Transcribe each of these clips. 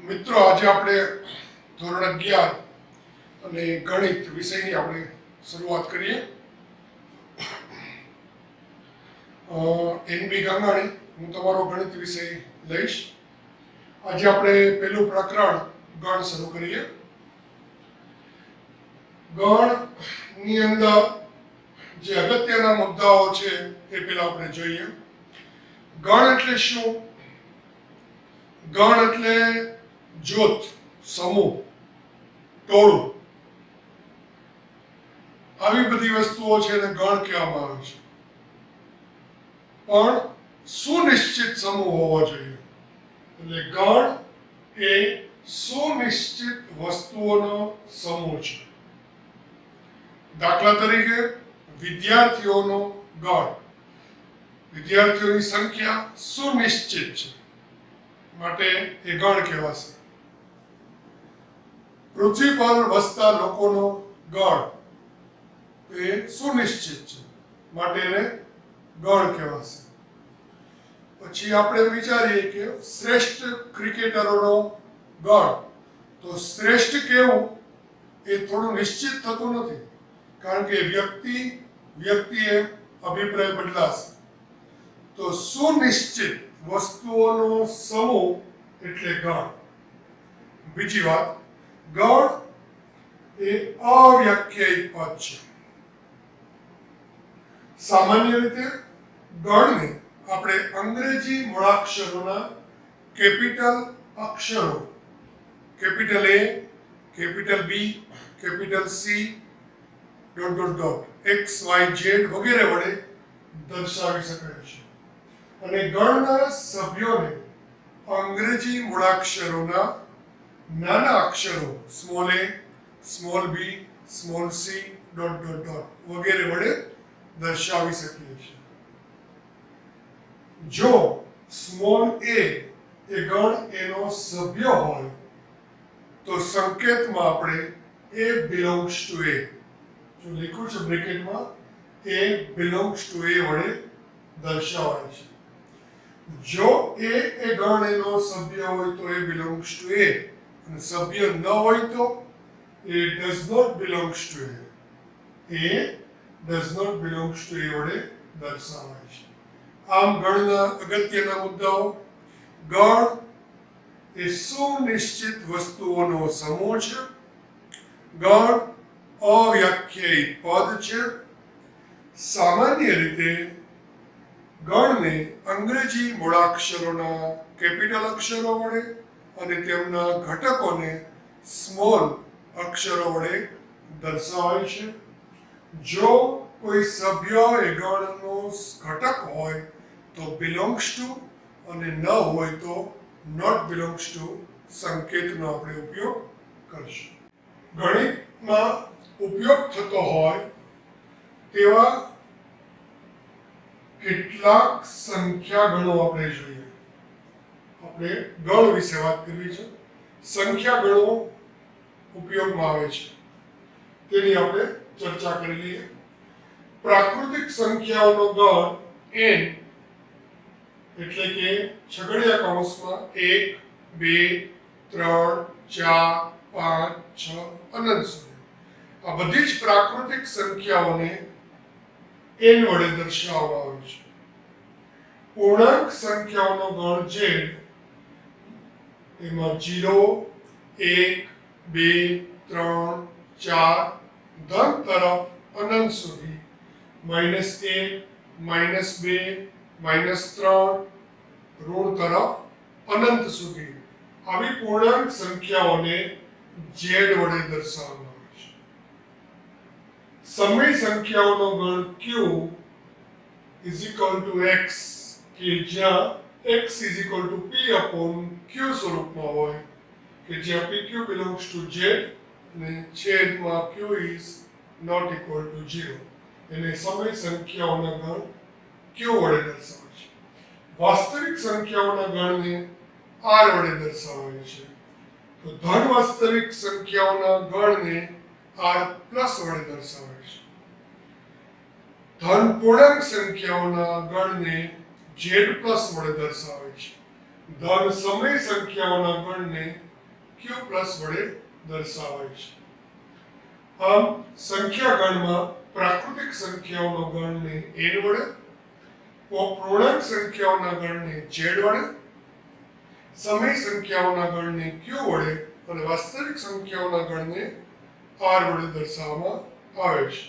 મિત્રો, આજે આપણે ધોરણ 11 અને ગણિત વિષયની આપણે શરૂઆત કરીએ. એનબી ગાંગાણી, હું તમારો ગણિત વિષય લઈશ. આજે આપણે પહેલું પ્રકરણ ગણ શરૂ કરીએ. ગણની અંદર જે અગત્યના મુદ્દાઓ છે તે પહેલા આપણે જોઈએ. ગણ એટલે શું? ગણ એટલે જૂથ, સમૂહ, ટોળું. આવી બધી વસ્તુઓ છે એને ગણ કહેવામાં આવે છે. પણ સુનિશ્ચિત સમૂહ હોવો જોઈએ. એટલે ગણ એ સુનિશ્ચિત વસ્તુઓનો સમૂહ છે. દાખલા તરીકે વિદ્યાર્થીઓનો ગણ, વિદ્યાર્થીઓની સંખ્યા સુનિશ્ચિત છે માટે એ ગણ કહેવાશે. પૃથ્વી પર વસતા લોકોનો ગણ એ સુનિશ્ચિત છે માટે એને ગણ કહેવાશે. પછી આપણે વિચારીએ કે શ્રેષ્ઠ ક્રિકેટરોનો ગણ, તો શ્રેષ્ઠ કેવું એ થોડું નિશ્ચિત થતું નથી, કારણ કે વ્યક્તિએ અભિપ્રાય બદલાશે. તો સુનિશ્ચિત વસ્તુઓનો સમૂહ એટલે ગણ. બીજી વાત, ગણ એ અવ્યાખ્યાયિત પદ છે. સામાન્ય રીતે ગણને આપણે અંગ્રેજી મૂળાક્ષરોના કેપિટલ અક્ષરો, capital A, capital B, capital C, X, Y, Z વગેરે વડે દર્શાવી શકાય છે. અને ગણના સભ્યોને અંગ્રેજી મૂળાક્ષરોના નાના અક્ષરો small a, small b, small c, વગેરે વડે દર્શાવી શકીએ છીએ. જો સ્મોલ a એ ગણ એનો સભ્ય હોય તો સંકેતમાં આપણે a belongs to a, જો લખ્યું છે બ્રેકેટમાં a belongs to a વડે દર્શાવાય છે. જો a એ ગણ એનો સભ્ય હોય તો a belongs to a, અને સભ્ય ન હોય તો a does not belongs to a, a does not belongs to a વડે દર્શાવાય છે. આમ ગણના અગત્યના મુદ્દાઓ: ગણ એ સુનિશ્ચિત વસ્તુઓનો સમૂહ છે. ગણ અવ્યાખ્યાયિત પદ છે. સામાન્ય રીતે ગણને અંગ્રેજી મૂળાક્ષરોના કેપિટલ અક્ષરો વડે અને તેમના ઘટકોને સ્મોલ અક્ષરો વડે દર્શાવાય છે. જો કોઈ સભ્ય એ ગણનો ઘટક હોય તો બિલોંગ્સ ટુ, અને ન હોય તો નોટ બિલોંગ્સ ટુ સંકેતનો આપણે ઉપયોગ કરીશું. ગણિતમાં ઉપયોગ થતો હોય તેવા કેટલાક સંખ્યા ગણો આપણે જોઈએ. આપણે ગણ વિશે વાત કરવી છે. સંખ્યા ગણો ઉપયોગમાં આવે છે તેની આપણે ચર્ચા કરી લઈએ. પ્રાકૃતિક સંખ્યાઓનો ગણ n, એટલે કે છગડીયા કૌંસમાં 1, 2, 3, 4, 5, 6 અનંત સુધી, આ બધી જ પ્રાકૃતિક સંખ્યાઓને n વડે દર્શાવવામાં આવે છે. પૂર્ણાંક સંખ્યાઓનો ગણ z, એમાં 0, 1, 2, 3, 4 ધન તરફ અનંત સુધી, -1, -2, -3 ઋણ તરફ અનંત સુધી, આવી પૂર્ણાંક સંખ્યાઓને z વડે દર્શાવવામાં આવે છે. સમય સંખ્યાઓનો ગણ q = x, કે જ્યાં x = p/q સ્વરૂપમાં હોય, કે જ્યાં pq belongs to z અને છેદમાં q is not equal to 0, એને સમય સંખ્યાઓના ગણ q વડે દર્શાવાય છે. વાસ્તવિક સંખ્યાઓના ગણને r વડે દર્શાવાય છે. તો ધન વાસ્તવિક સંખ્યાઓના ગણને r પ્લસ વડે દર્શાવાય છે. ધન પૂર્ણાંક સંખ્યાઓના ગણને z પ્લસ વડે દર્શાવાય છે. ધન સમય સંખ્યાઓના ગણને q પ્લસ વડે દર્શાવાય છે. આમ સંખ્યા ગણમાં પ્રાકૃતિક સંખ્યાઓનો ગણને n વડે, પૂર્ણાંક સંખ્યાઓના ગણને z વડે, સમય સંખ્યાઓના ગણને q વડે અને વાસ્તવિક સંખ્યાઓના ગણને r વડે દર્શાવવામાં આવે છે.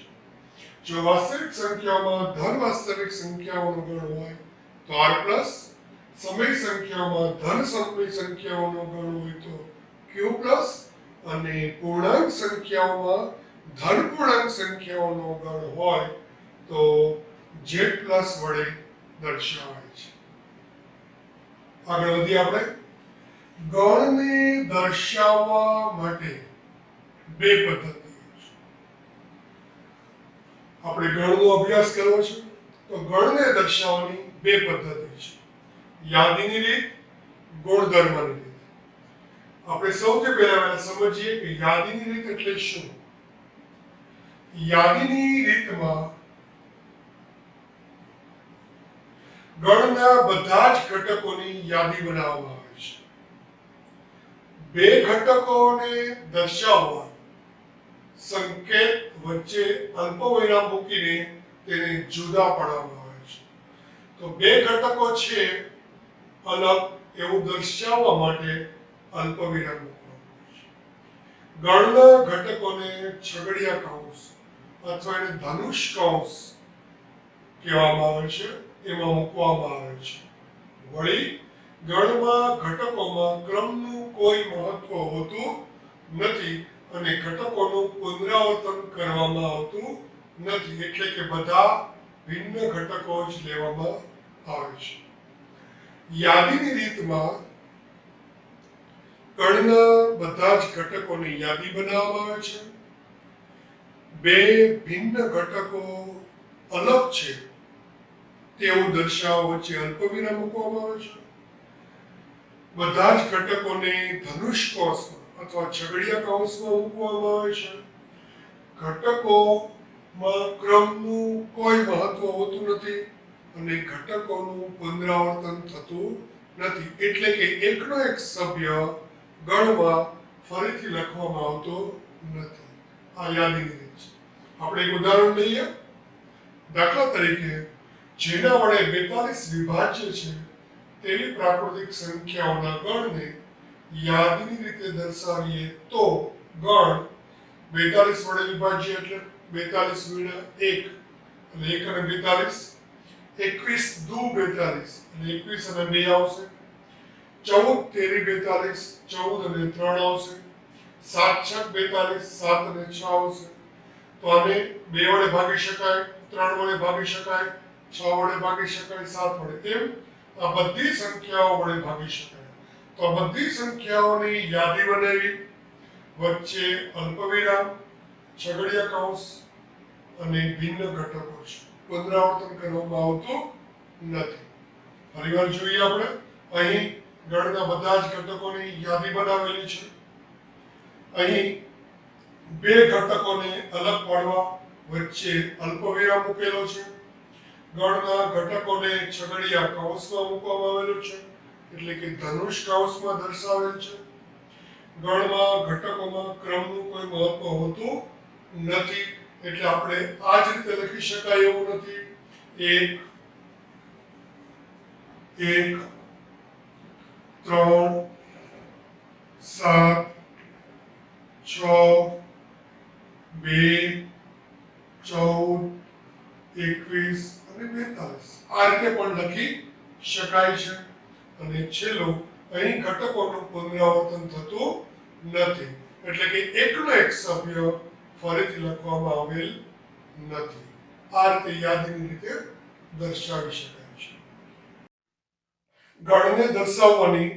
જો વાસ્તવિક સંખ્યાઓમાં ધન વાસ્તવિક સંખ્યાઓનો ગણ હોય તો r પ્લસ, સમય સંખ્યાઓમાં ધન સમય સંખ્યાઓનો ગણ હોય તો q પ્લસ અને પૂર્ણાંક સંખ્યાઓમાં ધન પૂર્ણાંક સંખ્યાઓનો ગણ હોય તો z પ્લસ વડે દર્શાવાય છે. આગળ વધીએ આપણે. ગણને દર્શાવવા માટે બે પદ્ધતિઓ છે. આપણે ગણનો અભ્યાસ કરવો છે તો ગણને દર્શાવવાની બે પદ્ધતિ છે. યાદીની રીત, ગુણધર્મની રીત. આપણે સૌથી પહેલા સમજીએ કે યાદીની રીત એટલે શું. યાદીની રીતમાં ગણના બધા જ ઘટકોની યાદી બનાવવામાં આવે છે. બે ઘટકોને દર્શાવવા સંકેત વચ્ચે અલ્પવિરામ મૂકીને તેને જુદા પાડવામાં આવે છે. તો બે ઘટકો છે અલગ એવું દર્શાવવા માટે અલ્પવિરામ મૂકવામાં આવે છે. ગણના ઘટકોને છગડીયા કૌંસ અથવા એને ધનુષ કૌંસ કહેવામાં આવે છે, એમાં મૂકવામાં આવે છે. વળી ગણમાં ઘટકોમાં ક્રમનું કોઈ મહત્વ હોતું નથી અને ઘટકોનું પુનરાવર્તન કરવામાં આવતું નથી, એટલે કે બધા ભિન્ન ઘટકો જ લેવામાં આવે છે. યાદીની રીતમાં ગણના બધા જ ઘટકોની યાદી બનાવવામાં આવે છે. બે ભિન્ન ઘટકો અલગ છે તેવું દર્શાવવા વચ્ચે અલ્પવિરામ મૂકવામાં આવે છે. બધા જ ઘટકોને ધનુષ કૌંસમાં અથવા છગડીયા કૌંસમાં મૂકવામાં આવે છે. ઘટકોમાં ક્રમનું કોઈ મહત્વ હોતું નથી અને ઘટકોનું પુનરાવર્તન થતું નથી, એટલે કે એકનો એક સભ્ય ગણમાં ફરીથી લખવામાં આવતો નથી. આ યાદીની રીત છે. આપણે એક ઉદાહરણ લઈએ. દાખલા તરીકે જેના વડે 42 વિભાજ્ય છે તેવી પ્રાકૃતિક સંખ્યાઓના ગણને યાદીની રીતે દર્શાવીએ તો ગણ 42 વડે વિભાજ્ય એટલે 42 ગુણ્યા 1 એટલે 1 અને 42, 21 દુ 42 એટલે 21 અને 2 આવશે. 14 તેરી 42, 14 અને 3 આવશે. 7 છક 42, 7 અને 6 આવશે. તો આને 2 વડે ભાગી શકાય, 3 વડે ભાગી શકાય, 6 વડે ભાગી શકાય, 7 વડે, એમ આ બધી સંખ્યાઓ વડે ભાગી શકાય. તો આ બધી સંખ્યાઓની યાદી બનાવી, વચ્ચે અલ્પવિરામ, છગડીયા કૌંસ અને ભિન્ન ઘટકો છે. પુનરાવર્તન કરવામાં આવતું નથી. ફરીવાર જોઈએ આપણે. અહીં ગણના બધા જ ઘટકોની યાદી બનાવેલી છે. અહીં બે ઘટકોને અલગ પાડવા વચ્ચે અલ્પવિરામ મૂકેલો છે. ગણના ઘટકોને છગડીયા કૌંસમાં મૂકવામાં આવેલું છે, એટલે કે ધનુષ કૌંસમાં દર્શાવેલ છે. ગણમાં ઘટકોમાં ક્રમનું કોઈ મહત્વ હોતું નથી, એટલે આપણે આ જ રીતે લખી શકાય એવું નથી. 1 3 7 6 2 14 21 અને 42 આ રીતે પણ લખી શકાય છે. અને છેલ્લું, અહીં ઘટકોનું પુનરાવર્તન થતું નથી, એટલે કે એકનો એક સભ્ય ફરીથી લખવામાં આવેલ નથી. આ રીતે યાદીની રીતે દર્શાવી શકાય છે. ગણને દર્શાવવાની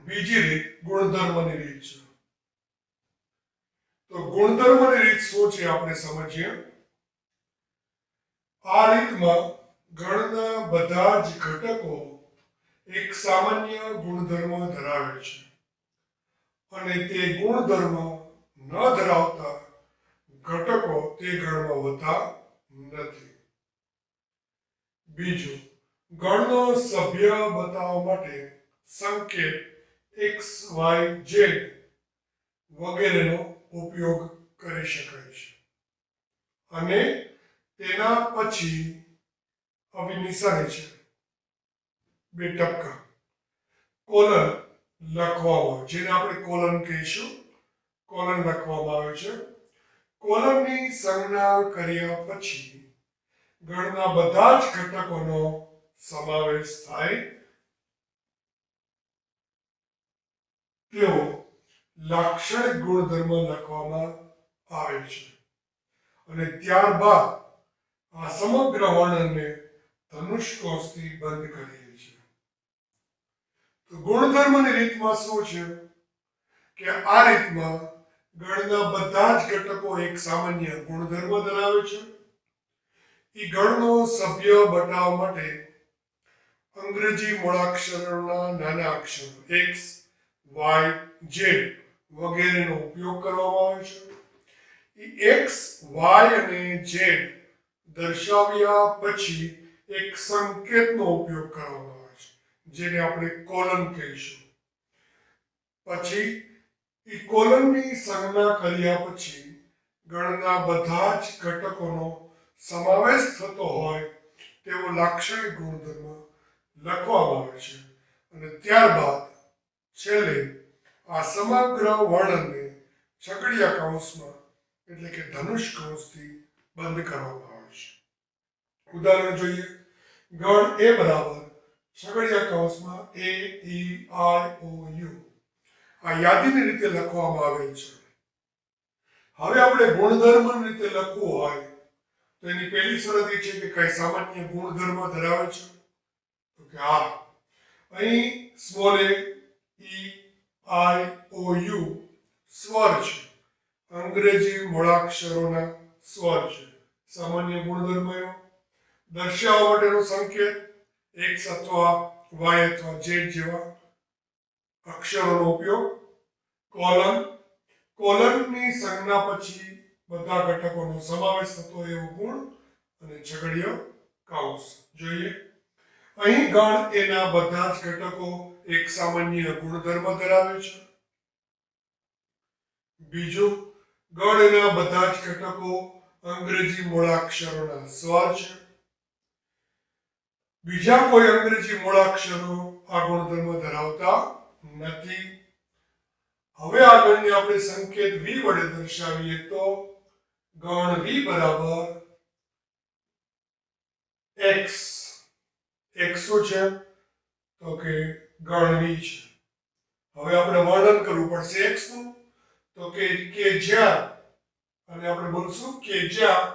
બીજી રીત ગુણધર્મની રીત છે. તો ગુણધર્મની રીત શું છે આપણે સમજીએ. આ રીતમાં ગણના બધા જ ઘટકો એક સામાન્ય ગુણધર્મ ધરાવે છે અને તે ગુણધર્મ ન ધરાવતા ઘટકો તે ગણમાં હોતા નથી. બીજું, ગણનો સભ્ય બતાવવા માટે સંકેત એક્સ વાય ઝેડ વગેરેનો ઉપયોગ કરી શકાય છે. અને તેના પછી હવે નિશાની છે બે ટપકા કોલન લખવામાં, જેને આપણે કોલન કહીશું. કોલન લખવામાં આવે છે. કોલનની સંજ્ઞા કર્યા પછી ગણના બધા જ ઘટકોનો સમાવેશ થાય તેવો લાક્ષણિક ગુણધર્મ લખવામાં આવે છે. અને ત્યારબાદ આ સમગ્ર વર્ણનને ધનુષ કૌંસથી બંધ કરીએ છીએ. તો ગુણધર્મની રીતમાં શું છે કે આ રીતમાં ગણના બધા જ ઘટકો એક સામાન્ય ગુણધર્મ ધરાવે છે. એ ગણનો સભ્ય બતાવવા માટે અંગ્રેજી મૂળાક્ષરોના નાના અક્ષરો એક્સ વાય ઝેડ વગેરેનો ઉપયોગ કરવામાં આવે છે. એક્સ વાય અને ઝેડ દર્શાવ્યા પછી એક સંકેતનો ઉપયોગ કરવામાં આવે છે, જેને આપણે કોલન કહીશું. પછી એ કોલનની સંજ્ઞા કર્યા પછી ગણના બધા જ ઘટકોનો સમાવેશ થતો હોય તેવો લાક્ષણિક ગુણધર્મ લખવામાં આવે છે. અને ત્યારબાદ છેલ્લે આ સમગ્ર વર્ણનને છગડીયા કૌંસમાં એટલે કે ધનુષ કૌંસથી બંધ કરવામાં આવે છે. ઉદાહરણ જોઈએ. ગણ એ બરાબર છગડીયા કૌંસમાં એ ઈ આઈ ઓ યુ આ યાદીની રીતે લખવામાં આવેલ છે. હવે આપણે ગુણધર્મની રીતે લખવું હોય તો એની પહેલી શરત એ છે કે કઈ સામાન્ય ગુણધર્મ ધરાવે છે. તો કે હા, અહીં small A E I O you સ્વર છે. અંગ્રેજી મૂળાક્ષરોના સ્વર છે. સામાન્ય ગુણધર્મ એવો દર્શાવવા માટેનો સંકેત એક્સ અથવા વાય અથવા ઝેડ જેવા અક્ષરોનો ઉપયોગ. કોલનની સંજ્ઞા પછી બધા ઘટકોનો સમાવેશ થતો એવો ગુણ અને છગડીયો કૌંસ. જોઈએ. અહીં ગણ એના બધા જ ઘટકો એક સામાન્ય ગુણધર્મ ધરાવે છે. બીજું, ગણ એના બધા જ ઘટકો અંગ્રેજી મૂળાક્ષરોના સ્વર છે. બીજા કોઈ અંગ્રેજી મૂળાક્ષરો આ ગુણધર્મ ધરાવતા નથી. હવે આ ગણને આપણે સંકેત વી વડે દર્શાવીએ તો ગણ વી બરાબર એક્સ. એક્સ શું છે તો કે ગણ વી છે. હવે આપણે વર્ણન કરવું પડશે એક્સ નું. તો કે જ્યાં અને આપણે બોલશું કે જ્યાં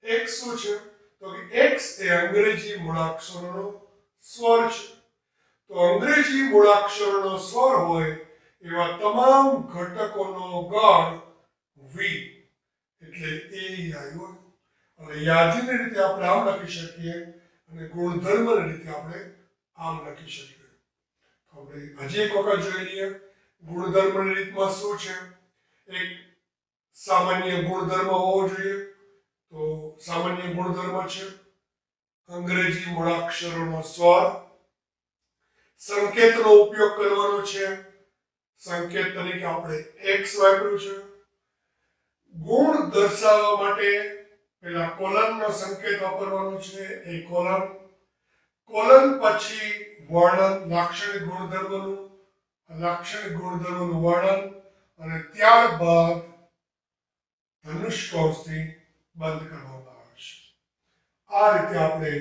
એક્સ શું છે તો કે એક્સ એ અંગ્રેજી મૂળાક્ષરોનો સ્વર છે. તો અંગ્રેજી મૂળાક્ષરોનો સ્વર હોય એવા તમામ ઘટકોનો ગણ વી એટલે એ આવ્યો. અને યાદીની રીતે આપણે આમ લખી શકીએ અને ગુણધર્મની રીતે આપણે આમ લખી શકીએ. આપણે હજી એક વખત જોઈ લઈએ. ગુણધર્મની રીતમાં શું છે? એક સામાન્ય ગુણધર્મ હોવો જોઈએ. તો સામાન્ય ગુણધર્મ છે અંગ્રેજી મૂળાક્ષરોનો સ્વર. સંકેતનો ઉપયોગ કરવાનો છે. સંકેત તરીકે આપણે એક્સ વાપર્યું છે. ગુણ દર્શાવવા માટે પેલા કોલનનો સંકેત વાપરવાનો છે એ કોલન. કોલન પછી વર્ણન લાક્ષણિક ગુણધર્મનું વર્ણન અને ત્યારબાદ ધનુષ કૌંસથી બંધ કરવામાં આવે છે. આ રીતે આપણે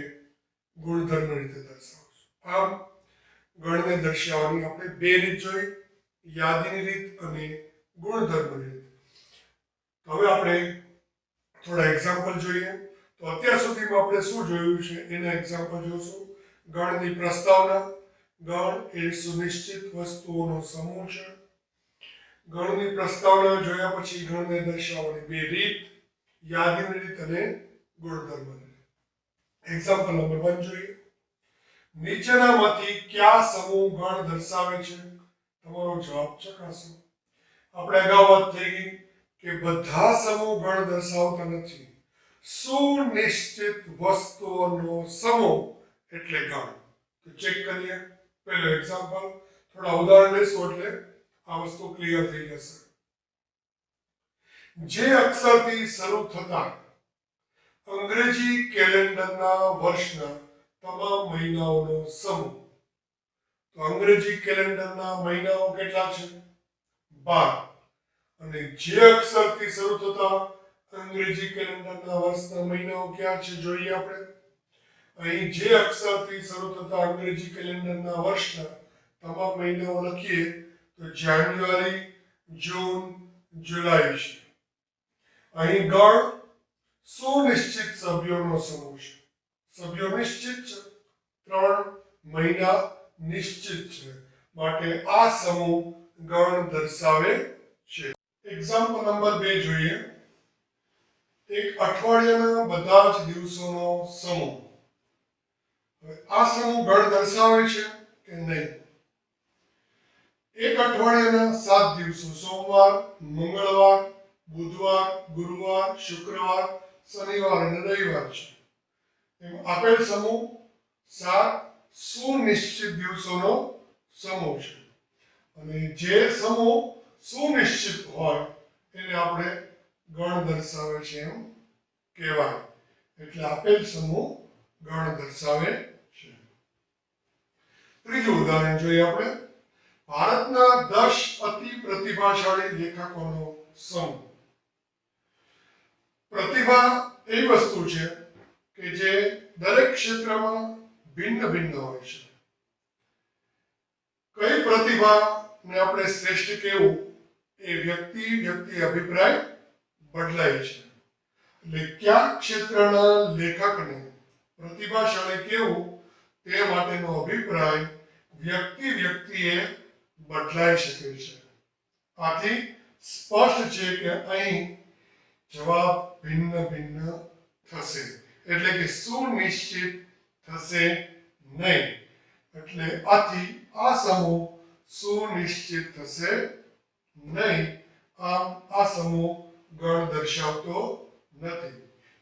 ગુણધર્મ રીતે દર્શાવશું. આમ ગણને દર્શાવવાની આપણે બે રીત જોઈ, યાદીની રીત અને ગુણધર્મની રીત. હવે આપણે થોડા એક્ઝામ્પલ જોઈએ. તો અત્યાર સુધીમાં આપણે શું જોયું છે એના એક્ઝામ્પલ જોશું. ગણની પ્રસ્તાવના. ગણ એ સુનિશ્ચિત વસ્તુઓનો સમૂહ છે. ગણની પ્રસ્તાવના જોયા પછી ગણને દર્શાવવાની બે રીત, યાદીની રીત અને ગુણધર્મની રીત. એક્ઝામ્પલ નંબર 1 જોઈએ. નીચેનામાંથી કયા સમૂહ ગણ દર્શાવે છે? તમારો જવાબ ચકાસો. આપણે અગાઉ વાત થઈ ગઈ કે બધા સમૂહ ગણ દર્શાવતા નથી. સુનિશ્ચિત વસ્તુઓનો સમૂહ એટલે ગણ. તો ચેક કરીએ. પહેલો એક્ઝામ્પલ થોડા ઉદાહરણ લેશું એટલે આ વસ્તુ ક્લિયર થઈ જશે. જે અક્ષરથી શરૂ થતા અંગ્રેજી કેલેન્ડરના વર્ષના તમામ મહિનાઓનો સમૂહ. તો અંગ્રેજી કેલેન્ડરના મહિનાઓ કેટલા છે? 12. અને જે અક્ષરથી શરૂ થતા અંગ્રેજી કેલેન્ડરના વર્ષના મહિનાઓ ક્યાં છે જોઈએ આપણે. અહીં જે અક્ષરથી શરૂ થતા અંગ્રેજી કેલેન્ડરના વર્ષના તમામ મહિનાઓ લખીએ તો જાન્યુઆરી, જૂન, જુલાઈ છે. અહીં ગણ સુનિશ્ચિત સભ્યોનો સમૂહ છે. સભ્યો નિશ્ચિત છે, 3 મહિના નિશ્ચિત છે, માટે આ સમૂહ ગણ દર્શાવે છે. એક્ઝામ્પલ નંબર 2 જોઈએ. એક અઠવાડિયાના બધા જ દિવસોનો સમૂહ. હવે આ સમૂહ ગણ દર્શાવે છે કે નહીં? એક અઠવાડિયાના 7 દિવસો સોમવાર, મંગળવાર, બુધવાર, ગુરુવાર, શુક્રવાર, શનિવાર અને રવિવાર છે. એમ આપેલ સમૂહ 7 સુનિશ્ચિત દિવસોનો સમૂહ છે. અને જે સમૂહ સુનિશ્ચિત હોય એને આપણે ગણ દર્શાવે છે એમ કહેવાય. એટલે આપેલ સમૂહ ગણ દર્શાવે છે. ત્રીજું ઉદાહરણ જોઈએ આપણે. ભારતના 10 અતિ પ્રતિભાશાળી લેખકોનો સમૂહ. પ્રતિભા એવી વસ્તુ છે કે જે દરેક ક્ષેત્રમાં ભિન્ન ભિન્ન હોય છે. કઈ પ્રતિભાને આપણે શ્રેષ્ઠ કહેવું એ વ્યક્તિ અભિપ્રાય બદલાય છે. એટલે કયા ક્ષેત્રના લેખકને પ્રતિભાશાળી કહેવું તે માટેનો અભિપ્રાય વ્યક્તિએ બદલાઈ શકે છે. આથી સ્પષ્ટ છે કે અહીં જવાબ ભિન્ન ભિન્ન થશે. એટલે કે સુનિશ્ચિત થશે નહીં. એટલે આથી આ સમૂહ સુનિશ્ચિત થશે નહીં. આમ આ સમૂહ ગણ દર્શાવતો નથી.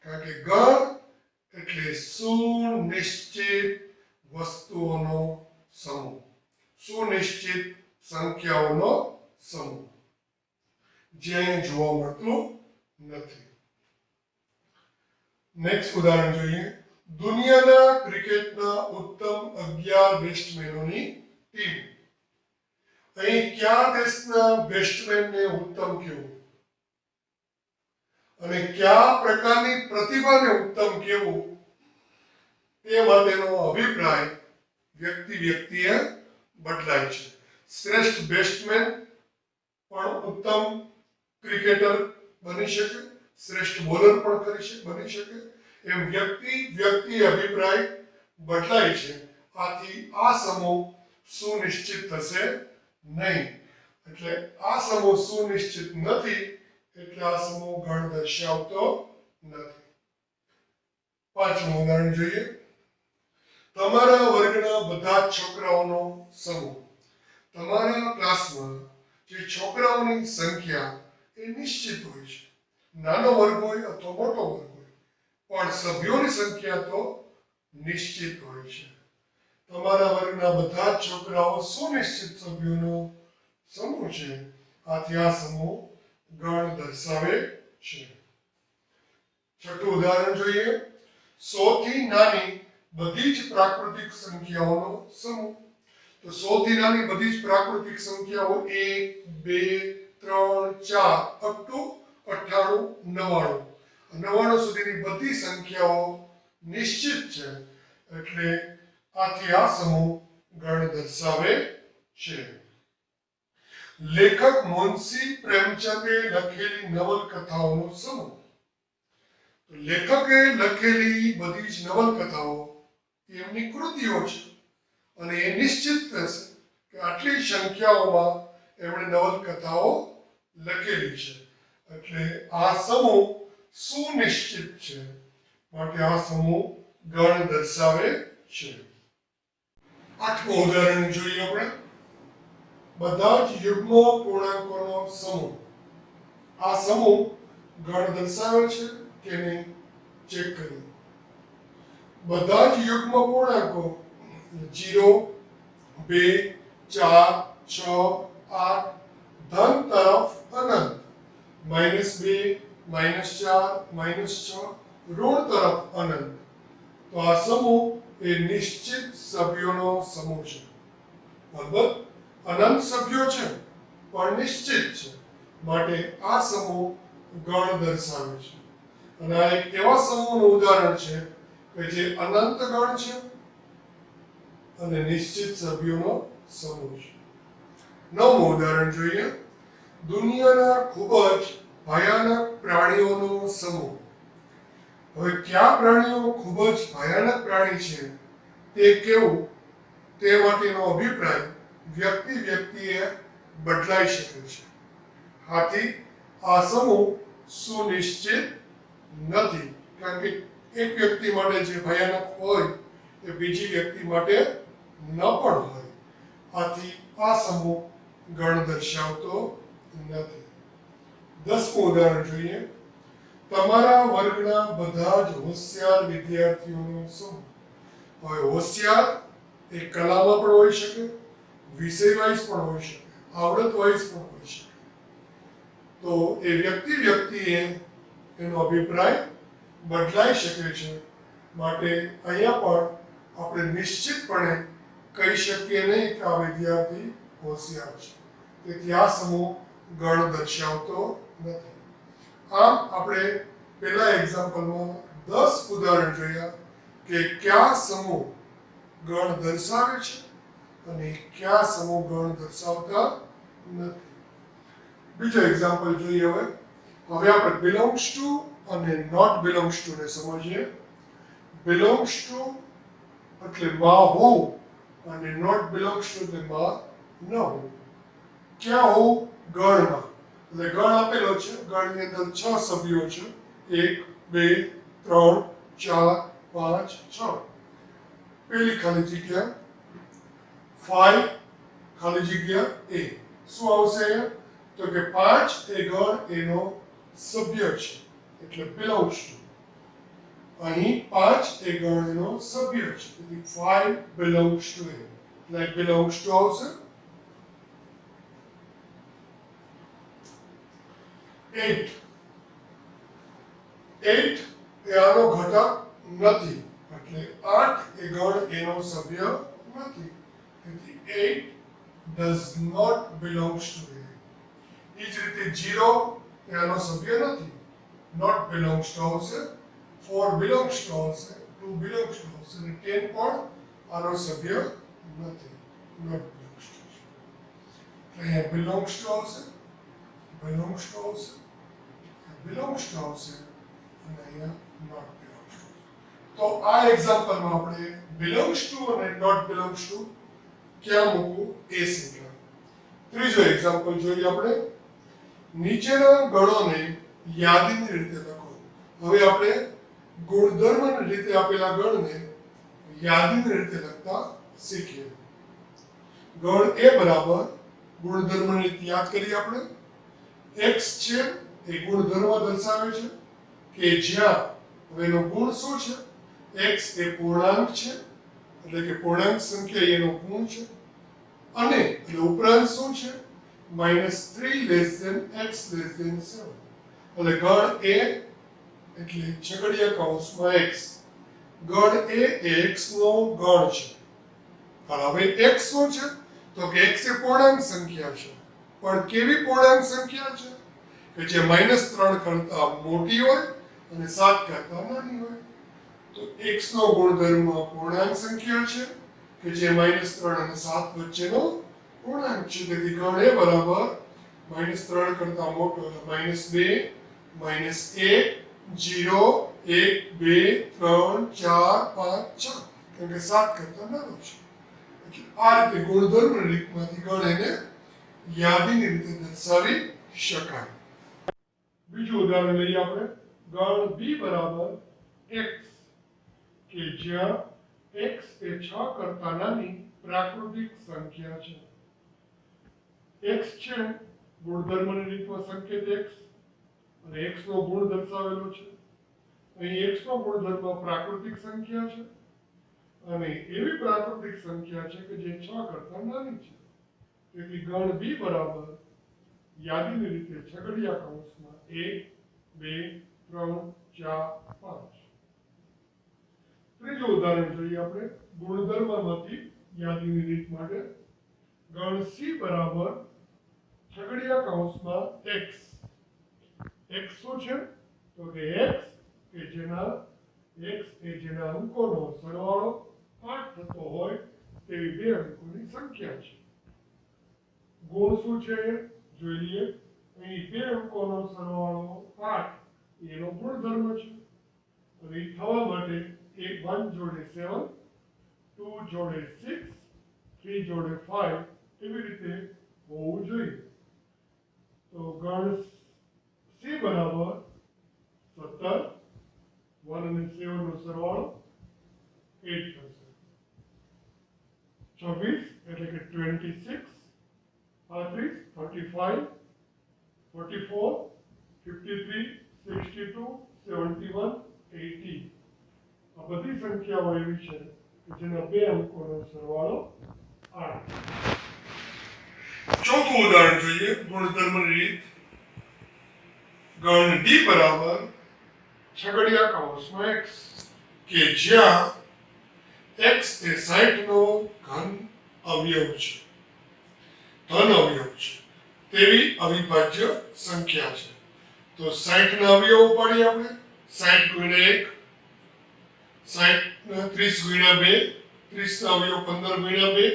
કારણ કે ગણ એટલે સુનિશ્ચિત વસ્તુઓનો સમૂહ, સુનિશ્ચિત સંખ્યાઓનો સમૂહ, જે જોવા મળતું નથી. નેક્સ્ટ ઉદાહરણ જોઈએ. દુનિયાના ક્રિકેટના ઉત્તમ 11 બેટ્સમેનોની ટીમ. અહીં કયા દેશના બેટ્સમેનને ઉત્તમ કહેવું અને કયા પ્રકારની પ્રતિભાને ઉત્તમ કહેવું તે માટેનો અભિપ્રાય વ્યક્તિએ બદલાય છે. શ્રેષ્ઠ બેટ્સમેન પણ ઉત્તમ ક્રિકેટર બની શકે, શ્રેષ્ઠ બોલર પણ બની શકે. એમ વ્યક્તિ અભિપ્રાય બદલાય છે. આથી આ સમૂહ સુનિશ્ચિત થશે નહીં. એટલે આ સમૂહ સુનિશ્ચિત નથી. એટલે આ સમૂહ ગણ દર્શાવતો નથી. પાંચમું ઉદાહરણ જોઈએ. તમારા વર્ગના બધા છોકરાઓનો સમૂહ. તમારા ક્લાસમાં જે છોકરાઓની સંખ્યા એ નિશ્ચિત હોય છે. નાનો વર્ગ હોય અથવા મોટો વર્ગ હોય, પણ સભ્યોની સંખ્યા તો નિશ્ચિત હોય છે. તમારા વર્ગના બધા જ છોકરાઓ સુનિશ્ચિત સભ્યોનો સમૂહ છે. આથી આ સમૂહ ગણ દર્શાવે છે. છઠ્ઠું ઉદાહરણ જોઈએ. 100 થી નાની બધી જ પ્રાકૃતિક સંખ્યાઓનો સમૂહ. તો 100 થી નાની બધી જ પ્રાકૃતિક સંખ્યાઓ 1, 2, 3, 4 અપ ટુ 98, 99. 99 સુધીની બધી સંખ્યાઓ નિશ્ચિત છે. એટલે આથી આ સમૂહ ગણ દર્શાવે છે. લેખક મુનશી પ્રેમચંદે લખેલી નવલકથાઓનો સમૂહ. લેખકે લખેલી બધી જ નવલકથાઓ એમની કૃતિઓ છે અને એ નિશ્ચિત થશે કે આટલી સંખ્યાઓમાં એમણે નવલકથાઓ લખેલી છે. એટલે આ સમૂહ સુનિશ્ચિત છે. માટે આ સમૂહ ગણ દર્શાવે છે. આઠમું ઉદાહરણ જોઈએ આપણે. બધા જ યુગ્મ પૂર્ણાંકોનો સમૂહ. આ સમૂહ ગણ દર્શાવે છે કે નહીં ચેક કરીએ. બધા જ યુગ્મ પૂર્ણાંકો 0, 2, 4 6 8 ધન તરફ અનંત -2 -4 -6 ઋણ તરફ અનંત. તો આ સમૂહ એ નિશ્ચિત સભ્યોનો સમૂહ છે. અલબત્ત અનંત સભ્યો છે પણ નિશ્ચિત છે માટે આ સમૂહ ગણ દર્શાવે છે. અને આ એક એવા સમૂહનું ઉદાહરણ છે કે જે અનંત ગણ છે અને નિશ્ચિત સભ્યોનો સમૂહ છે. નવમું ઉદાહરણ જોઈએ. દુનિયાના ખૂબ જ ભયાનક પ્રાણીઓનો સમૂહ. હવે કયા પ્રાણીઓ ખૂબ જ ભયાનક પ્રાણી છે તે કેવું તે માટેનો અભિપ્રાય વ્યક્તિએ બદલાઈ શકે છે. આથી આ સમૂહ સુનિશ્ચિત નથી, કારણ કે એક વ્યક્તિ માટે જે ભયાનક હોય એ બીજી વ્યક્તિ માટે ન પણ હોય. આથી આ સમૂહ ગણ દર્શાવતો નથી. 10મું ઉદાહરણ જોઈએ. તમારા વર્ગના બધા જ હોશિયાર વિદ્યાર્થીઓનો સમૂહ. હવે હોશિયાર એ કલામાં પણ હોઈ શકે, વિષય વાઇઝ પણ હોઈ શકે, આવડત વાઇઝ પણ હોઈ શકે. તો એ વ્યક્તિએ એનો અભિપ્રાય બદલાઈ શકે છે. માટે અહીંયા પણ આપણે નિશ્ચિતપણે કહી શકીએ નહીં કે આ વિદ્યાર્થી હોશિયાર છે. તેથી આ સમૂહ ગણ દર્શાવતો નથી. આમ આપણે પહેલા એક્ઝામ્પલમાં 10 ઉદાહરણ જોયા કે કયા સમૂહ ગણ દર્શાવે છે અને કયા સમૂહ ગણ દર્શાવતા નથી. બીજો એક્ઝામ્પલ જોઈએ. હવે આપણે બિલોંગ્સ ટુ અને નોટ બિલોંગ્સ ટુ ને સમજીએ. બિલોંગ્સ ટુ એટલે માં હોવું અને નોટ બિલોંગ્સ ટુ એટલે માં ન હોવું. ક્યાં હોવું? ગણમાં. એટલે ગણ આપેલો છે. ગણની અંદર 6 સભ્યો છે. 1 2 3 4 5 6. પહેલી ખાલી જગ્યા 5 ખાલી જગ્યા A. શું આવશે? તો કે 5 એ ગણ એનો સભ્ય છે એટલે બિલોંગ્સ ટુ. અહીં 5 એ ગણ એનો સભ્ય છે તેથી 5 belongs to A. એટલે belongs to આવશે. 8 એ આનો ઘટક નથી એટલે 8 એ ગણ એનો સભ્ય નથી તેથી 8 does not belongs to A. એ જ રીતે 0 એ આનો સભ્ય નથી, not belongs to આવશે. 4 belongs to આવશે, 2 belongs to આવશે અને 10 પણ આનો સભ્ય નથી, not belongs to છે. અહીંયા belongs to આવશે, belongs to આવશે, belongs to આવશે અને અહીંયા not belongs to. તો આ એક્ઝામ્પલમાં આપણે belongs to અને not belongs to ક્યાં મૂકવું એ શીખ્યા. ત્રીજો એક્ઝામ્પલ જોઈએ આપણે. નીચેના ગણોને યાદીની રીતે લખો. હવે આપણે ગુણધર્મની રીતે આપેલા ગણને યાદીની રીતે લખતા શીખીએ. ગણ A બરાબર ગુણધર્મની રીતે યાદ કરીએ આપણે. x છે એ ગુણધર્મ દર્શાવે છે કે જ્યાં હવે એનો ગુણ શું છે? x એ પૂર્ણાંક છે એટલે કે પૂર્ણાંક સંખ્યા એનો ગુણ છે અને એટલે ઉપરાંત શું છે? -3 less than x less than 7. એટલે ગણ A એટલે છગડીયા કૌંસમાં x. ગણ A એ x નો ગણ છે. પણ હવે x શું છે? તો કે x એ પૂર્ણાંક સંખ્યા છે. પણ કેવી પૂર્ણાંક સંખ્યા છે? કે જે -3 કરતા મોટી હોય અને 7 કરતા નાની હોય. તો x નો ગુણધર્મ પૂર્ણાંક સંખ્યા છે કે જે -3 અને 7 વચ્ચેનો પૂર્ણાંક છે. તેથી ગણ A બરાબર -3 કરતા મોટો એટલે -2 -1 0 1 2 3 4 5 6 કારણ કે 7 કરતા નાનો છે. એટલે આ રીતે ગુણધર્મની રીતમાંથી ગણ એને યાદીની રીતે દર્શાવી શકાય. બીજું ઉદાહરણ લઈએ આપણે. ગણ B બરાબર x કે જ્યાં x એ 6 કરતા નાની પ્રાકૃતિક સંખ્યા છે. x છે ગુણધર્મની રીતમાં સંકેત x અને x નો ગુણ દર્શાવેલો છે. અહીં x નો ગુણધર્મ પ્રાકૃતિક સંખ્યા છે અને એવી પ્રાકૃતિક સંખ્યા છે કે જે 6 કરતા નાની છે. તેથી ગણ બી બરાબર યાદીની રીતે છગડીયા કૌંસમાં 1 2 3 4 5. ત્રીજું ઉદાહરણ જોઈએ આપણે ગુણધર્મમાંથી યાદીની રીત માટે. ગણ સી બરાબર છગડીયા કૌંસમાં x. x શું છે? તો કે x એ જેના અંકોનો સરવાળો 8 થતો હોય તેવી બે અંકોની સંખ્યા છે. ગુણ શું છે જોઈ લઈએ. અહીં બે અંકોનો સરવાળો 8 એનો ગુણધર્મ છે. અને એ થવા માટે 1 જોડે 7, 2 જોડે 6, 3 જોડે 5 એવી રીતે હોવું જોઈએ. તો ગણ સી બરાબર 17, 1 અને 7 નો સરવાળો 8 થશે. 26 એટલે કે 26, 35, 35, 44, 53, 62, 71, 80. આ બધી સંખ્યાઓ એવી છે કે જેના બે અંકોનો સરવાળો 8. ચોથું ઉદાહરણ જોઈએ ગુણધર્મની રીત. ગણ ડી બરાબર છગડીયા કૌંસમાં x કે જ્યાં x એ 60 નો ઘન અવયવ છે, ધન અવયવ છે તેવી અવિભાજ્ય સંખ્યા છે. તો 60 ના અવયવો પાડીએ આપણે. 60 ગુણ્યા 1, 30 ગુણ્યા 2, 30 ના અવયવ 15 ગુણ્યા 2,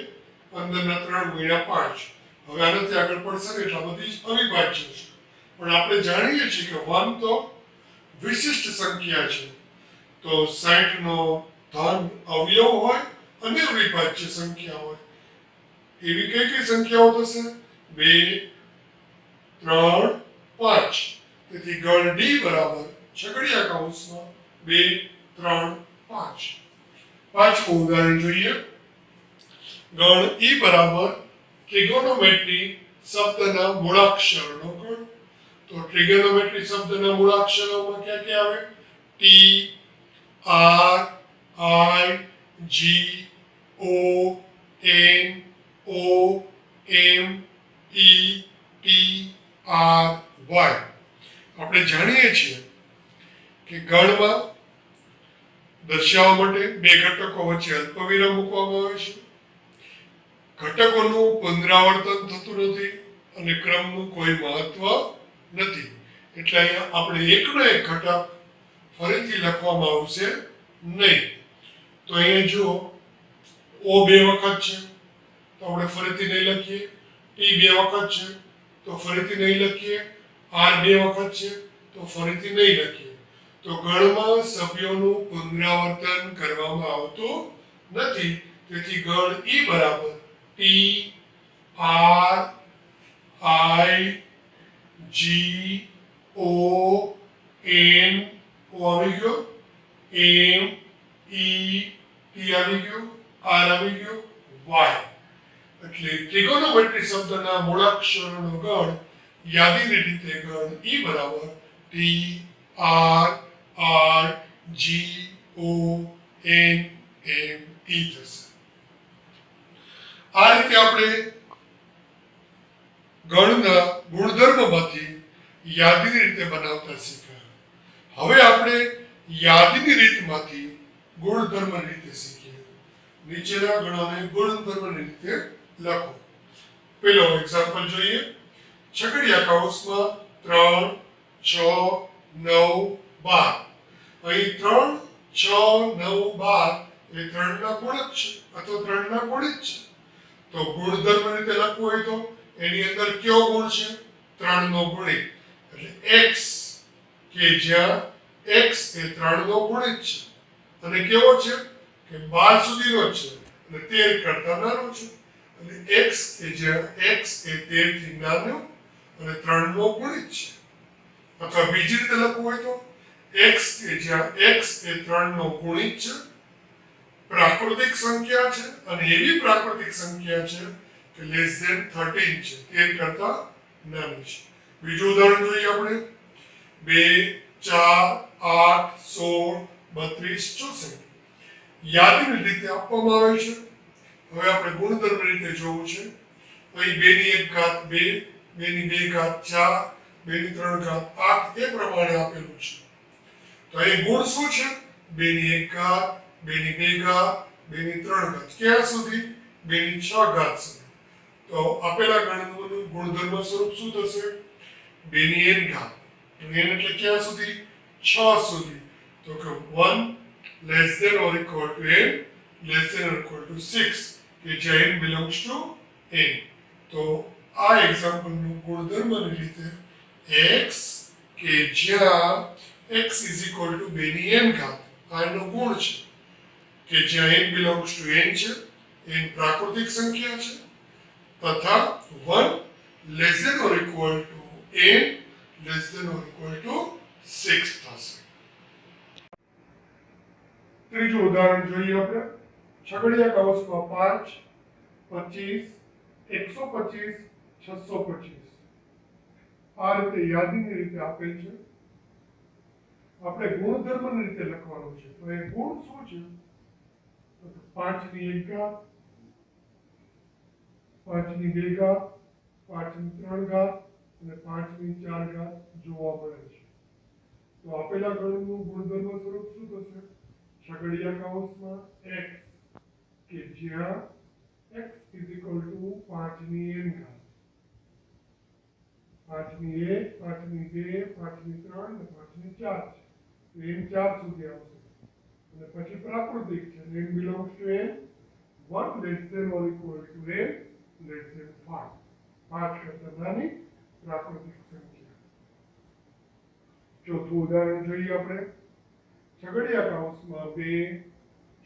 15 ના 3 ગુણ્યા 5. હવે આનાથી આગળ પડશે એટલે આ બધી અવિભાજ્ય છે. પણ આપણે જાણીએ છીએ કે 1 તો વિશિષ્ટ સંખ્યા છે. તો 60 નો ધન અવયવ હોય અને અવિભાજ્ય સંખ્યા હોય એવી કઈ કઈ સંખ્યાઓ થશે? 2, 3, 5. તેથી ગણ ડી બરાબર છગડીયા કૌંસમાં 2, 3, 5. પાંચમું ઉદાહરણ જોઈએ. ગણ ઈ બરાબર ટ્રિગોનોમેટ્રી શબ્દના મૂળાક્ષરનો ગણ. તો ટ્રિગોનોમેટ્રી શબ્દના મૂળાક્ષરોમાં ક્યાં ક્યાં આવે? T, R, I, G, O, N, O, M, E, T, R, Y. આપણે જાણીએ છીએ કે ગણમાં દર્શાવવા માટે બે ઘટકો વચ્ચે અલ્પવિરામ મૂકવામાં આવે છે. ઘટકોનું પુનરાવર્તન થતું નથી અને ક્રમનું કોઈ મહત્વ નથી. એટલે અહીંયા આપણે એકનો એક ઘટક ફરીથી લખવામાં આવશે નહીં. તો અહીંયા જુઓ O બે વખત છે તો આપણે ફરીથી નહીં લખીએ. T બે વખત છે તો ફરીથી નહીં લખીએ. R બે વખત છે તો ફરીથી નહીં લખીએ. તો ગણમાં સભ્યોનું પુનરાવર્તન કરવામાં આવતું નથી. તેથી ગણ ઈ બરાબર T, R, I, G, O, N, O આવી ગયો, M, E, T આવી ગયો, R આવી ગયો, Y. એટલે ટ્રિગોનોમેટ્રી શબ્દના મૂળાક્ષરોનો ગણ યાદીની રીતે ગણ ઈ બરાબર T, R, I, G, O, N, M, E થશે. આ રીતે આપણે ગણના ગુણધર્મમાંથી યાદીની રીતે બનાવતા શીખ્યા. હવે આપણે યાદીની રીતમાંથી ગુણધર્મની રીતે શીખીએ. નીચેના ગણોને ગુણધર્મની રીતે લખો. પેલો એક્ઝામ્પલ જોઈએ. છગડીયા કૌંસમાં 3, 6, 9, 12. અહીં 3, 6, 9, 12 એ 3 ના ગુણક છે અથવા 3 ના ગુણિત છે. તો ગુણધર્મ રીતે લખવું હોય તો એની અંદર કયો ગુણ છે? 3 નો ગુણિત એટલે x કે જ્યાં x એ 3 નો ગુણિત છે અને કેવો છે કે 12 સુધીનો છે અને 13 કરતા નાનો છે. અને x કે જ્યાં x એ 13 થી નાનો અને 3 નો ગુણિત છે. અથવા બીજી રીતે લખવું હોય તો x કે જ્યાં x એ 3 નો ગુણિત છે, પ્રાકૃતિક સંખ્યા છે અને એવી પ્રાકૃતિક સંખ્યા છે કે લેસ ધેન 13 છે, 13 કરતા નાની છે. બીજું ઉદાહરણ જોઈએ આપણે. 2, 4, 8, 16, 32, 64. યાદીની રીતે આપવામાં આવે છે. હવે આપણે ગુણધર્મ રીતે જોવું છે. અહીં 2 ની 1 ઘાત 2, 2 ની 2 ઘાત 4, 2 ની 3 ઘાત 8 એ પ્રમાણે આપેલું છે. તો અહીં ગુણ શું છે? 2 ની 1 ઘાત, 2 ની 2 ઘાત, 2 ની 3 ઘાત. ક્યાં સુધી? 2 ની 6 ઘાત સુધી. તો આપેલા ગણનું ગુણધર્મ સ્વરૂપ શું થશે? 2 ની n ઘાત. તો n એટલે ક્યાં સુધી? 6 સુધી. તો કે 1 less than or equal to n less than or equal to 6 કે જ્યાં n belongs to n. તો આ એક્ઝામ્પલનું ગુણધર્મની રીતે x કે જ્યાં x is equal to 2 ની n ઘાત આ એનો ગુણ છે કે જ્યાં n belongs to n છે, n પ્રાકૃતિક સંખ્યા છે, તથા 1 less than or equal to n less than or equal to 6 થશે. ત્રીજું ઉદાહરણ જોઈએ આપણે. છગડીયા કૌંસમાં 5, 25, 125, 625 આ રીતે યાદીની રીતે આપેલ છે. આપણે ગુણધર્મની રીતે લખવાનું છે. તો એ ગુણ શું છે? તો 5 ની 1 ઘાત, 5 ની 2 ઘાત, 5 ની 3 ઘાત અને 5 ની 4 ઘાત જોવા મળે છે. તો આપેલા ગણનું ગુણધર્મ સ્વરૂપ શું થશે? છગડીયા કૌંસમાં x કે જ્યાં x is equal to 5 ની n ઘાત, 5 ની 1, 5 ની 2, 5 ની 3 અને 5 ની 4 છે. તો n 4 સુધી આવશે. અને પછી પ્રાકૃતિક છે. n belongs to n 1 less than or equal to n less than 5. 5 કરતા નાની પ્રાકૃતિક સંખ્યા. ચોથું ઉદાહરણ જોઈએ આપણે. છગડીયા કૌંસમાં 2,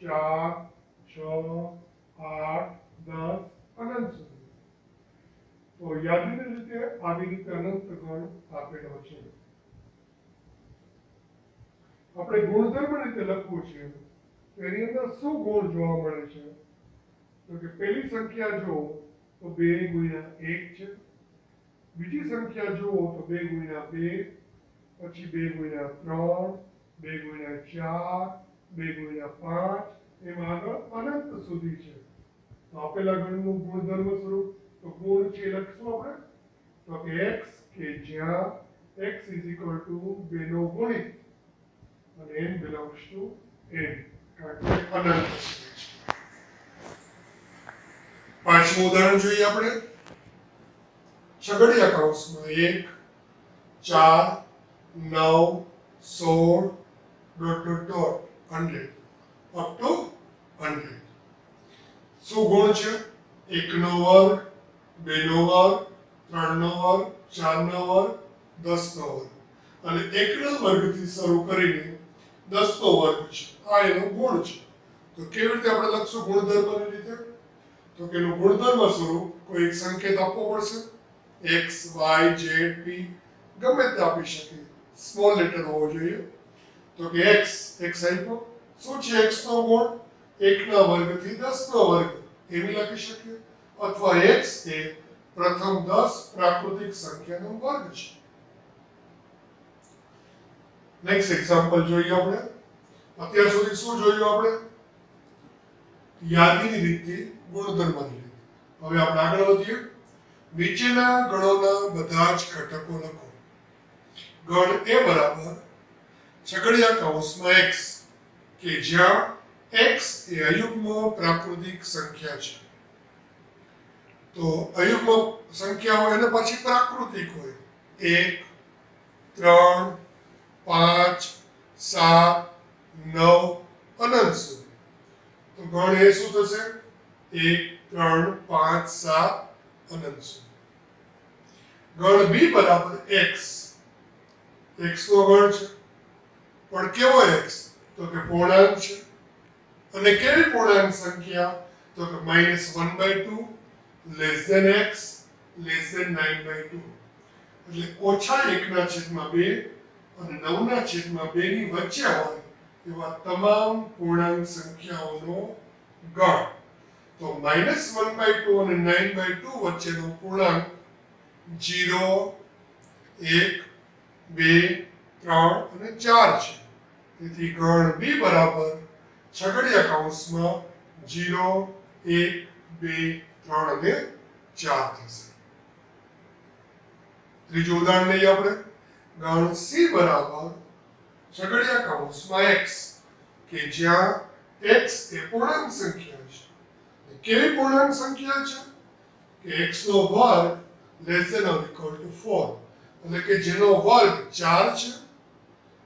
4, 6, 8, 10 અનંત સુધી. તો યાદીની રીતે આવી રીતે અનંત ગણ આપેલો છે. આપણે ગુણધર્મ રીતે લખવું છે. એની અંદર શું ગુણ જોવા મળે છે? તો કે પહેલી સંખ્યા જુઓ તો 2 ગુણ્યા 1 છે. બીજી સંખ્યા જુઓ તો 2 ગુણ્યા 2, પછી 2 ગુણ્યા 3, 2 ગુણ્યા 4, 2 ગુણ્યા 5 એમ આગળ અનંત સુધી છે. તો આપેલા ગણનું ગુણધર્મ સ્વરૂપ તો ગુણ છે લખશું આપણે. તો કે x કે જ્યાં x is equal to 2 નો ગુણિત અને n belongs to n કારણ કે અનંત છે. પાંચમું ઉદાહરણ જોઈએ આપણે. છગડીયા કૌંસમાં 1, 4, 9, 16 dot dot dot 100 up to 100. શું ગુણ છે? 1 નો વર્ગ, 2 નો વર્ગ, 3 નો વર્ગ, 4 નો વર્ગ, 10 નો વર્ગ અને 1 ના વર્ગથી શરૂ કરીને 10 નો વર્ગ છે. આ એનો ગુણ છે. તો કેવી રીતે આપણે લખશું ગુણધર્મની રીતે? તો કે એનું ગુણધર્મ સ્વરૂપ કોઈ એક સંકેત આપવો પડશે. x, y, z, p ગમે તે આપી શકે. સ્મોલ લેટર હોવો જોઈએ. તો કે x આપ્યો. શું છે x નો ગુણ? 1 ના વર્ગથી 10 નો વર્ગ એમ લખી શકીએ. અથવા x એ પ્રથમ 10 પ્રાકૃતિક સંખ્યાનો વર્ગ છે. નેક્સ્ટ એક્ઝામ્પલ જોઈએ આપણે. અત્યાર સુધી શું જોયું આપણે? યાદીની રીતે, ગુણધર્મની રીતે. હવે આપણે આગળ વધીએ. નીચેના ગણોના બધા જ ઘટકો લખો. ગણ a બરાબર છગડીયા કૌંસમાં x કે જ્યાં x એ અયુગ્મ પ્રાકૃતિક સંખ્યા છે. તો અયુગ્મ સંખ્યા હોય અને પછી પ્રાકૃતિક હોય. 1, 3, 5, 7, 9 અનંત સુધી. તો ગણ એ શું થશે? 1, 3, 5, 7 અનંત સુધી. ગણ b બરાબર x. x નો ગણ છે. પણ કેવો x? તો કે પૂર્ણાંક છે. અને કેવી પૂર્ણાંક સંખ્યા? તો કે -1/2 less than x less than 9/2. એટલે ઓછા 1/2 અને 9/2 ની વચ્ચે હોય એવા તમામ પૂર્ણાંક સંખ્યાઓનો ગણ. તો -1/2 અને 9/2 વચ્ચેનો પૂર્ણાંક 0, 1, 2, 3 અને 4 છે. તેથી ગણ b બરાબર છગડીયા કૌંસમાં 0, 1, 2, 3 અને 4 થશે. ત્રીજું ઉદાહરણ લઈએ આપણે. ગણ C બરાબર છગડીયા કૌંસમાં x કે જ્યાં x એ પૂર્ણાંક સંખ્યા છે. કેવી પૂર્ણાંક સંખ્યા છે કે x નો વર્ગ less than or equal to 4, એટલે કે જેનો વર્ગ 4 છે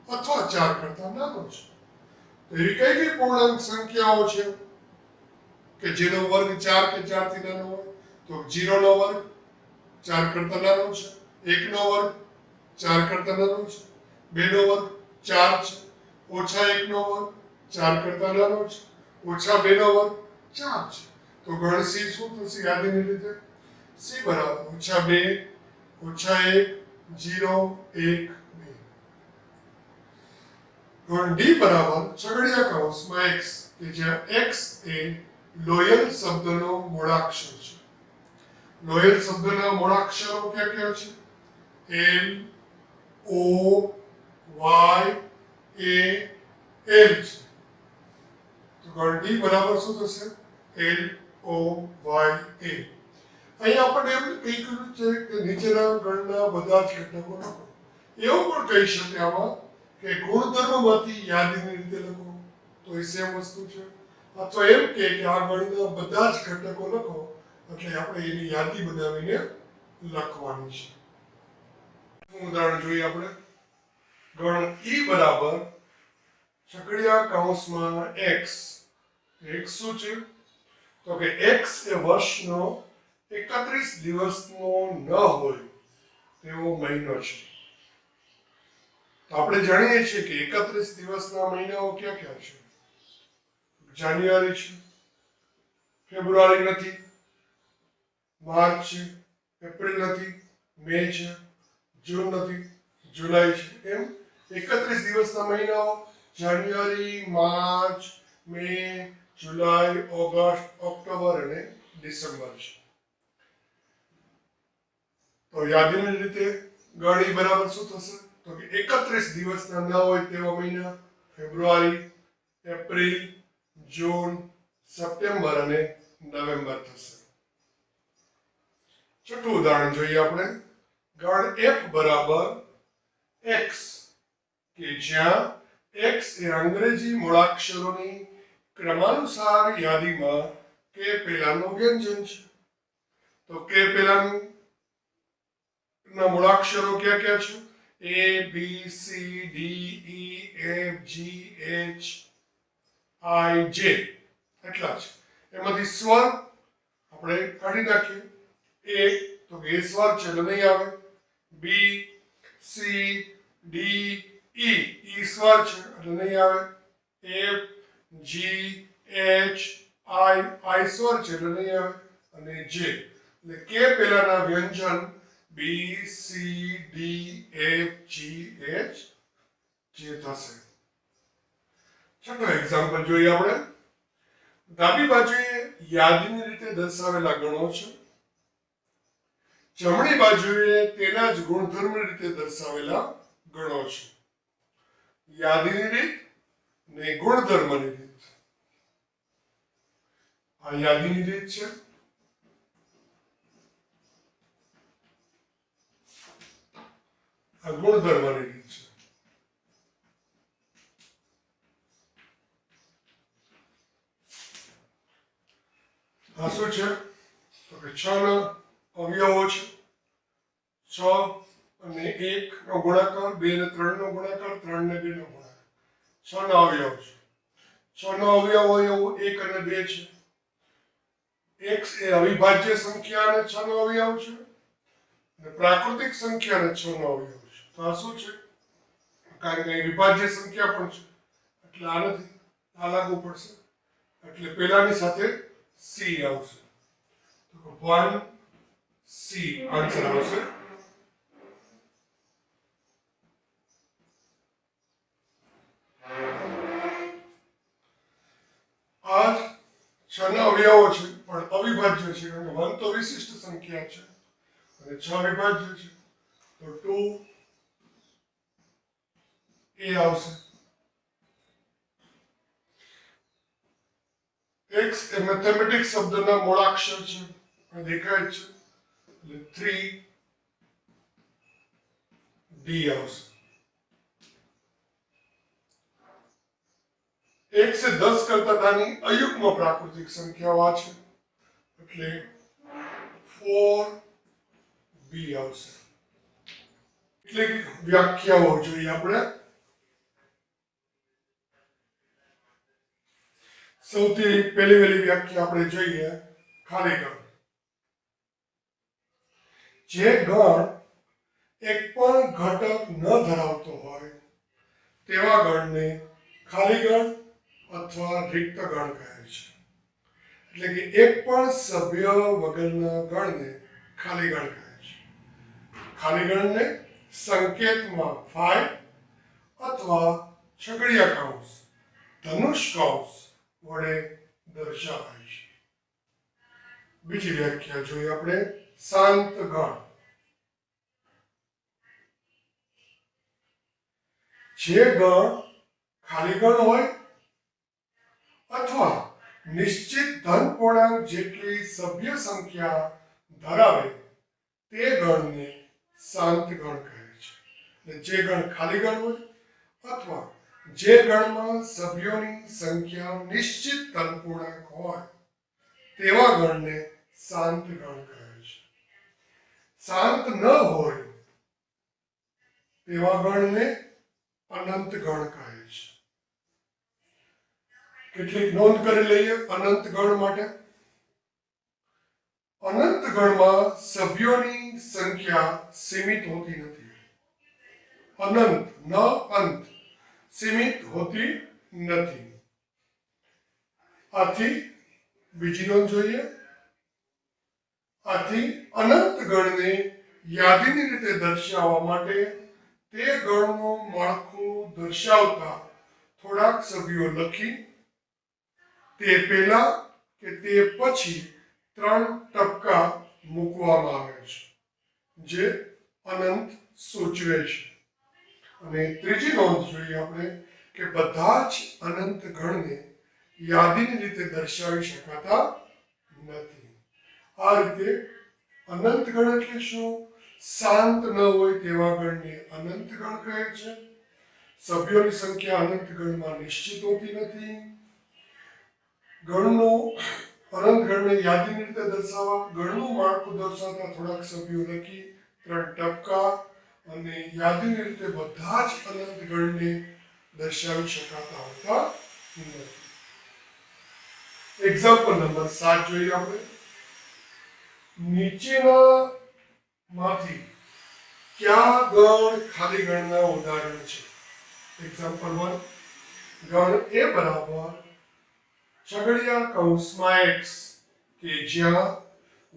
અથવા 4 કરતા નાનો છે. તો એવી કઈ કઈ પૂર્ણાંક સંખ્યાઓ છે કે જેનો વર્ગ 4 કે 4 થી નાનો હોય? તો 0 નો વર્ગ 4 કરતા નાનો છે, 1 નો વર્ગ 4 કરતા નાનો છે, 2 નો વર્ગ 4 છે, ઓછા 1 નો વર્ગ 4 કરતા નાનો છે, ઓછા 2 નો વર્ગ 4 છે. તો ગણ C શું થશે યાદીની રીતે? C બરાબર ઓછા 2 ઓછા 1 0 1 2. ગણ D બરાબર છગડીયા કૌંસમાં x કે જ્યાં x એ લોયલ શબ્દનો મૂળાક્ષર છે. લોયલ શબ્દના મૂળાક્ષરો કયા કયા છે? L O Y A L છે. તો ગણ D બરાબર શું થશે? L O Y A. અહીંયા આપણને એમ કહી છે કે નીચેના ગણના બધા જ ઘટકો લખો. એવું પણ કહી શકે આમાં કે ગુણધર્મમાંથી યાદીની રીતે લખો, તો એ સેમ વસ્તુ છે. અથવા એમ કે આ ગણના બધા જ ઘટકો લખો, એટલે આપણે એની યાદી બનાવીને લખવાની છે. ઉદાહરણ જોઈએ આપણે. ગણ E બરાબર છગડીયા કૌંસમાં x. x શું છે? તો કે x એ વર્ષનો 31 દિવસનો ન હોય તેવો મહિનો છે. તો આપણે જાણીએ છીએ કે 31 દિવસના મહિનાઓ ક્યાં ક્યાં છે? જાન્યુઆરી છે, ફેબ્રુઆરી નથી, માર્ચ છે, એપ્રિલ નથી, મે છે, જૂન નથી, જુલાઈ છે. એમ 31 દિવસના મહિનાઓ જાન્યુઆરી, માર્ચ, મે, જુલાઈ, ઓગસ્ટ, ઓક્ટોબર અને ડિસેમ્બર છે. તો યાદીની રીતે ગણ E બરાબર શું થશે? તો કે 31 દિવસના ન હોય તેવા મહિના ફેબ્રુઆરી, એપ્રિલ, જૂન, સપ્ટેમ્બર અને નવેમ્બર થશે. છઠ્ઠું ઉદાહરણ જોઈએ આપણે. ગણ F બરાબર x કે જ્યાં x એ અંગ્રેજી મૂળાક્ષરોની ક્રમાનુસાર યાદીમાં કે પહેલાનું વ્યંજન છે. તો કે પહેલાનું ના મૂળાક્ષરો કયા કયા છે? A B C D E F G H I J એટલા છે. એમાંથી સ્વર આપણે કાઢી નાખીએ. A તો એ સ્વર છે એટલે નહીં આવે. B C D E ઈ સ્વર છે એટલે નહીં આવે. F G H I સ્વર છે એટલે નહીં આવે. અને J એટલે કે પહેલાના વ્યંજન B C D F G H જે થશે. છઠ્ઠો એક્ઝામ્પલ જોઈએ આપણે. ડાબી બાજુએ યાદીની રીતે દર્શાવેલા ગણો છે, જમણી બાજુએ તેના જ ગુણધર્મની રીતે દર્શાવેલા ગણો છે. યાદીની રીત ને ગુણધર્મની રીત. આ યાદીની રીત છે. આ ગુણધર્મની રીત છે. આ શું છે? તો કે 6 ના અવયવો છે. 6 અને 1 નો ગુણાકાર, 2 ને 3 નો ગુણાકાર, 3 ને 2 નો ગુણાકાર. 6 ના અવયવ છે. 6 નો અવયવ હોય એવું 1 અને 2 છે. x એ અવિભાજ્ય સંખ્યા અને 6 નો અવયવ છે. અને પ્રાકૃતિક સંખ્યા અને 6 નો અવયવ છે. તો આ શું છે? કારણ કે વિભાજ્ય સંખ્યા પણ છે એટલે આ નથી, આ લાગુ પડશે. એટલે પહેલાની સાથે C આવશે. તો 1 C આન્સર આવશે. આ 6 ના અવયવો છે પણ અવિભાજ્ય છે કારણ કે 1 તો વિશિષ્ટ સંખ્યા છે અને 6 વિભાજ્ય છે. તો 2 એ આવશે. x એ મેથેમેટિક્સ શબ્દના મૂળાક્ષર છે. આ દેખાય છે. એટલે 3D આવશે. 1 से 10 કરતા નાની અયુગ્મ પ્રાકૃતિક સંખ્યાઓ આ છે એટલે 4B આવશે. કેટલીક વ્યાખ્યાઓ જોઈએ આપણે. સૌથી પહેલી વ્યાખ્યા આપણે જોઈએ ખાલી ગણ. જે ગણ એક પણ ઘટક ન ધરાવતો હોય તેવા ગણને ખાલી ગણ અથવા રિક્ત ગણ કહે છે. એટલે કે એક પણ સભ્ય વગરના ગણને ખાલી ગણ કહે છે. ખાલી ગણને સંકેતમાં ફાઈ અથવા છગડીયા કૌંસ, ધનુષ કૌંસ વડે દર્શાવાય છે. બીજી વ્યાખ્યા જોઈએ આપણે શાંત ગણ. જે ગણ ખાલી ગણ હોય અથવા નિશ્ચિત ધન પૂર્ણાંક જેટલી સભ્ય સંખ્યા ધરાવે તે ગણને શાંત ગણ કહે છે. જે ગણ ખાલી ગણ હોય અથવા જે ગણમાં સભ્યોની સંખ્યા નિશ્ચિત ધન પૂર્ણાંક હોય તેવા ગણને શાંત ગણ કહે છે. શાંત ન હોય તેવા ગણને અનંત ગણ કહે છે. કેટલીક નોંધ કરી લઈએ અનંત ગણ માટે. અનંત ગણમાં સભ્યોની સંખ્યા સીમિત હોતી નથી. અનંત ન અંત સીમિત હોતી નથી. આથી બીજી નોંધ જોઈએ. આથી અનંત ગણને યાદીની રીતે દર્શાવવા માટે તે ગણનું માળખું દર્શાવતા થોડાક સભ્યો લખી તે પહેલા કે તે પછી 3 ટપકા મૂકવામાં આવે છે જે અનંત સૂચવે છે. અને ત્રીજી નોંધ જોઈએ આપણે કે બધા જ અનંત ગણને યાદીની રીતે દર્શાવી શકાતા નથી. આ રીતે અનંત ગણ એટલે શું? શાંત ન હોય તેવા ગણને અનંત ગણ કહે છે. સભ્યોની સંખ્યા અનંત ગણમાં નિશ્ચિત હોતી નથી. ગણનું અનંત ગણને યાદીની રીતે દર્શાવવા ગણનું માળખું દર્શાવતા થોડાક સભ્યો લખી 3 ટપકા અને યાદીની રીતે બધા જ અનંત ગણને દર્શાવી શકાતા હોતા નથી. એક્ઝામ્પલ નંબર 7 જોઈએ આપણે. નીચેના માંથી કયા ગણ ખાલી ગણના ઉદાહરણ છે? એક્ઝામ્પલ 1 ગણ a બરાબર છગડીયા કૌંસમાં x કે જ્યાં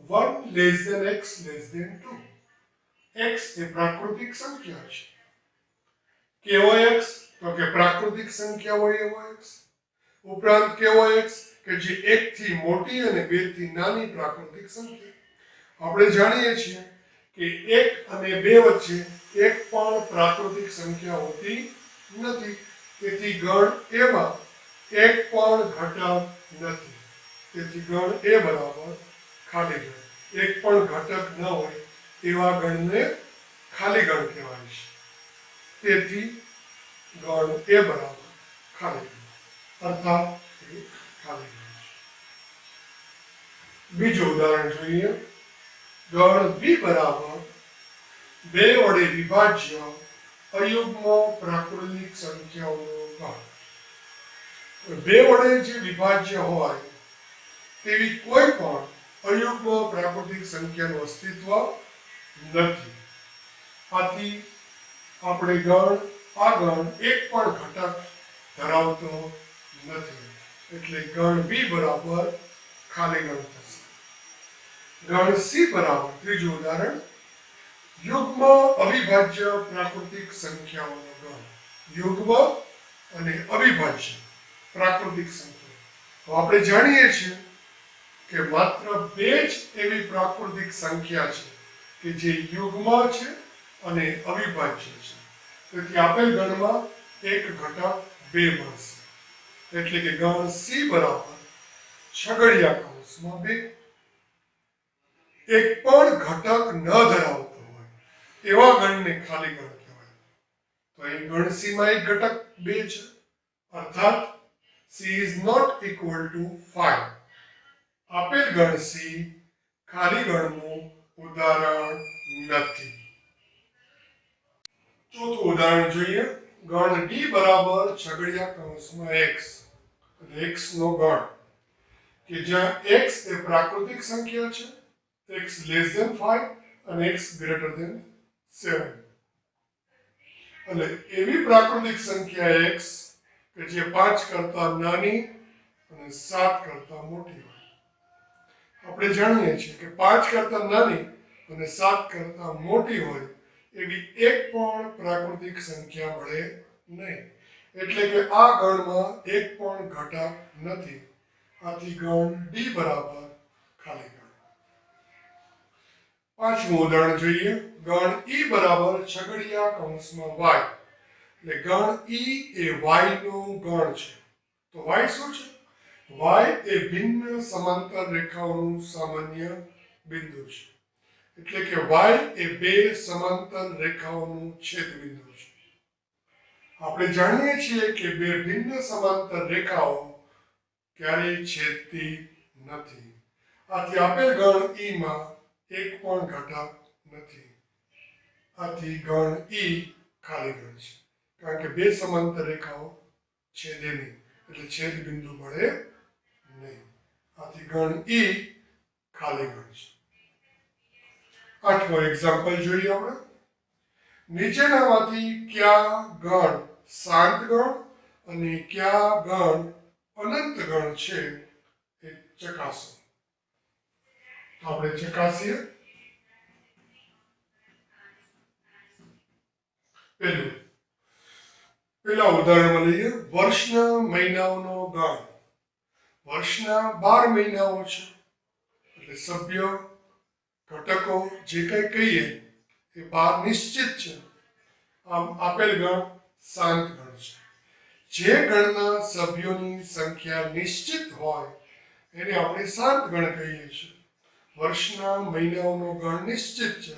1 less than x less than 2. x એ પ્રાકૃતિક સંખ્યા છે. કેવો x? તો કે પ્રાકૃતિક સંખ્યા હોય એવો x. ઉપરાંત કેવો x? કે જે 1 થી મોટી અને 2 થી નાની પ્રાકૃતિક સંખ્યા. આપણે જાણીએ છીએ કે 1 અને 2 વચ્ચે એક પણ પ્રાકૃતિક સંખ્યા હોતી નથી. તેથી ગણ એમાં એક પણ ઘટક નથી. તેથી ગણ એ બરાબર ખાલી ગણ. એક પણ ઘટક ન હોય તેવા ગણને ખાલી ગણ કહેવાય છે. તેથી ગણ એ બરાબર ખાલી ગણ અર્થાત ખાલી ગણ છે. બીજું ઉદાહરણ જોઈએ. ગણ b બરાબર 2 વડે વિભાજ્ય અયુગ્મ પ્રાકૃતિક સંખ્યાઓનો ગણ. 2 વડે જે વિભાજ્ય હોય તેવી કોઈ પણ અયુગ્મ પ્રાકૃતિક સંખ્યાનું અસ્તિત્વ નથી. આથી આપણે આ ગણ એક પણ ઘટક ધરાવતો નથી. એટલે ગણ b બરાબર ખાલી ગણ થશે. ગણ c બરાબર ત્રીજું ઉદાહરણ યુગ્મ અવિભાજ્ય પ્રાકૃતિક સંખ્યાઓનો ગણ. યુગ્મ અને અવિભાજ્ય પ્રાકૃતિક સંખ્યા. તો આપણે જાણીએ છીએ કે માત્ર 2 જ એવી પ્રાકૃતિક સંખ્યા છે કે જે યુગ્મ છે અને અવિભાજ્ય છે. તેથી આપેલ ગણમાં એક ઘટક 2 મળશે. એટલે કે ગણ c બરાબર છગડીયા કૌંસમાં 2. એક પણ ઘટક ન ધરાવતો હોય એવા ગણને ખાલી ગણ કહેવાય. તો અહીં ગણ સી માં એક ઘટક 2 છે, અર્થાત C is not equal to 5. આપેલ ગણ સી ખાલી ગણનું ઉદાહરણ નથી. ચોથું ઉદાહરણ જોઈએ. ગણ ડી બરાબર છગડીયા કૌંસમાં x, એટલે x નો ગણ કે જ્યાં x એ પ્રાકૃતિક સંખ્યા છે, x less than 5 અને x greater than 7. અને એવી પ્રાકૃતિક સંખ્યા x કે જે 5 કરતા નાની અને 7 કરતા મોટી હોય. આપણે જાણીએ છીએ કે 5 કરતા નાની અને 7 કરતા મોટી હોય એવી એક પણ પ્રાકૃતિક સંખ્યા મળે નહીં. એટલે કે આ ગણમાં એક પણ ઘટક નથી. આથી ગણ ડી બરાબર ખાલી ગણ. પાંચમું ઉદાહરણ જોઈએ. ગણ ઈ બરાબર છગડીયા કૌંસમાં y, એટલે ગણ ઈ એ y નો ગણ છે. તો y શું છે? y એ ભિન્ન સમાંતર રેખાઓનું સામાન્ય બિંદુ છે. એટલે કે y એ બે સમાંતર રેખાઓનું છેદબિંદુ છે. આપણે જાણીએ છીએ કે બે ભિન્ન સમાંતર રેખાઓ ક્યારેય છેદતી નથી. આથી આપેલ ગણ ઈ માં એક પણ ઘટક નથી. આથી ગણ ઈ ખાલી ગણ છે, કારણ કે બે સમાંતર રેખાઓ છેદે નહીં, એટલે છેદ બિંદુ મળે નહીં. આથી ગણ ઈ ખાલી ગણ છે. આઠમો એક્ઝામ્પલ જોઈએ આપણે. નીચેનામાંથી કયા ગણ શાંત ગણ અને કયા ગણ અનંત ગણ છે એ ચકાસો. તો આપણે ચકાસીએ. પેલા ઉદાહરણમાં લઈએ. વર્ષના મહિનાઓનો ગણ. વર્ષના 12 મહિનાઓ છે, એટલે સભ્ય ઘટકો જે કંઈ કહીએ એ 12 નિશ્ચિત છે. આમ આપેલ ગણ શાંત ગણ છે. જે ગણના સભ્યોની સંખ્યા નિશ્ચિત હોય એને આપણે શાંત ગણ કહીએ છીએ. વર્ષના મહિનાઓનો ગણ નિશ્ચિત છે,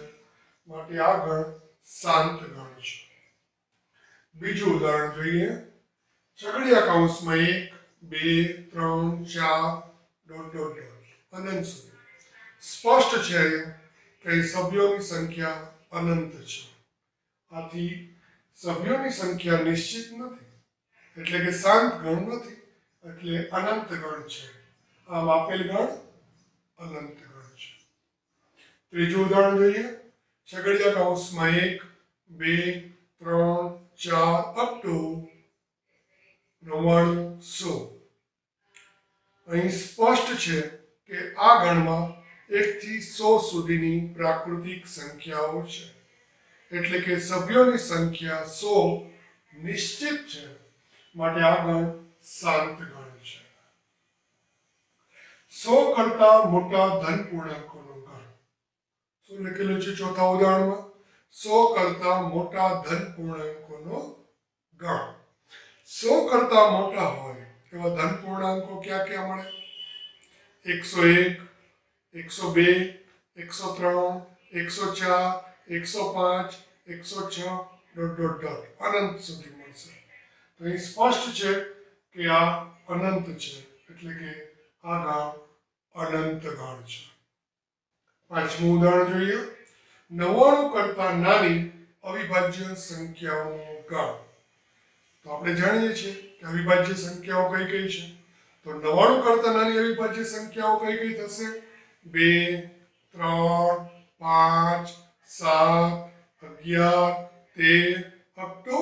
માટે આ ગણ શાંત ગણ છે. બીજું ઉદાહરણ જોઈએ. છગડીયા કૌંસમાં 1, 2, 3, 4 અનંત સુધી. સ્પષ્ટ છે કે સભ્યોની સંખ્યા અનંત છે. આથી સભ્યોની સંખ્યા નિશ્ચિત નથી, એટલે કે શાંત ગણ નથી, એટલે અનંત ગણ છે. આમ આપેલ ગણ અનંત ગણ છે. ત્રીજું ઉદાહરણ જોઈએ. છગડીયા કૌંસમાં 1, 2, 3, 4 અપ ટુ 99, 100. અહીં સ્પષ્ટ છે કે આ ગણમાં 1 થી 100 સુધીની પ્રાકૃતિક સંખ્યાઓ છે. એટલે કે સભ્યોની સંખ્યા 100 નિશ્ચિત છે, માટે આ ગણ શાંત ગણ છે. 100 કરતા મોટા ધન પૂર્ણાંકોનો ગણ. શું લખેલું છે ચોથા ઉદાહરણમાં? 100 કરતા મોટા ધન પૂર્ણાંકોનો ગણ. 100 કરતા મોટા હોય એવા ધન પૂર્ણાંકો ક્યાં ક્યાં મળે? 101, 102, 103, 104, 105, 106 ... અનંત સુધી મળશે. તો અહીં સ્પષ્ટ છે કે આ અનંત છે, એટલે કે આ ગણ અનંત ગણ છે. પાંચમું ઉદાહરણ જોઈએ. 99 કરતા નાની અવિભાજ્ય સંખ્યાઓનો ગણ. તો આપણે જાણીએ છીએ કે અવિભાજ્ય સંખ્યાઓ કઈ કઈ છે. તો 99 કરતા નાની અવિભાજ્ય સંખ્યાઓ કઈ કઈ થશે? 2, 3, 5, 7, 11, 13 અપ ટુ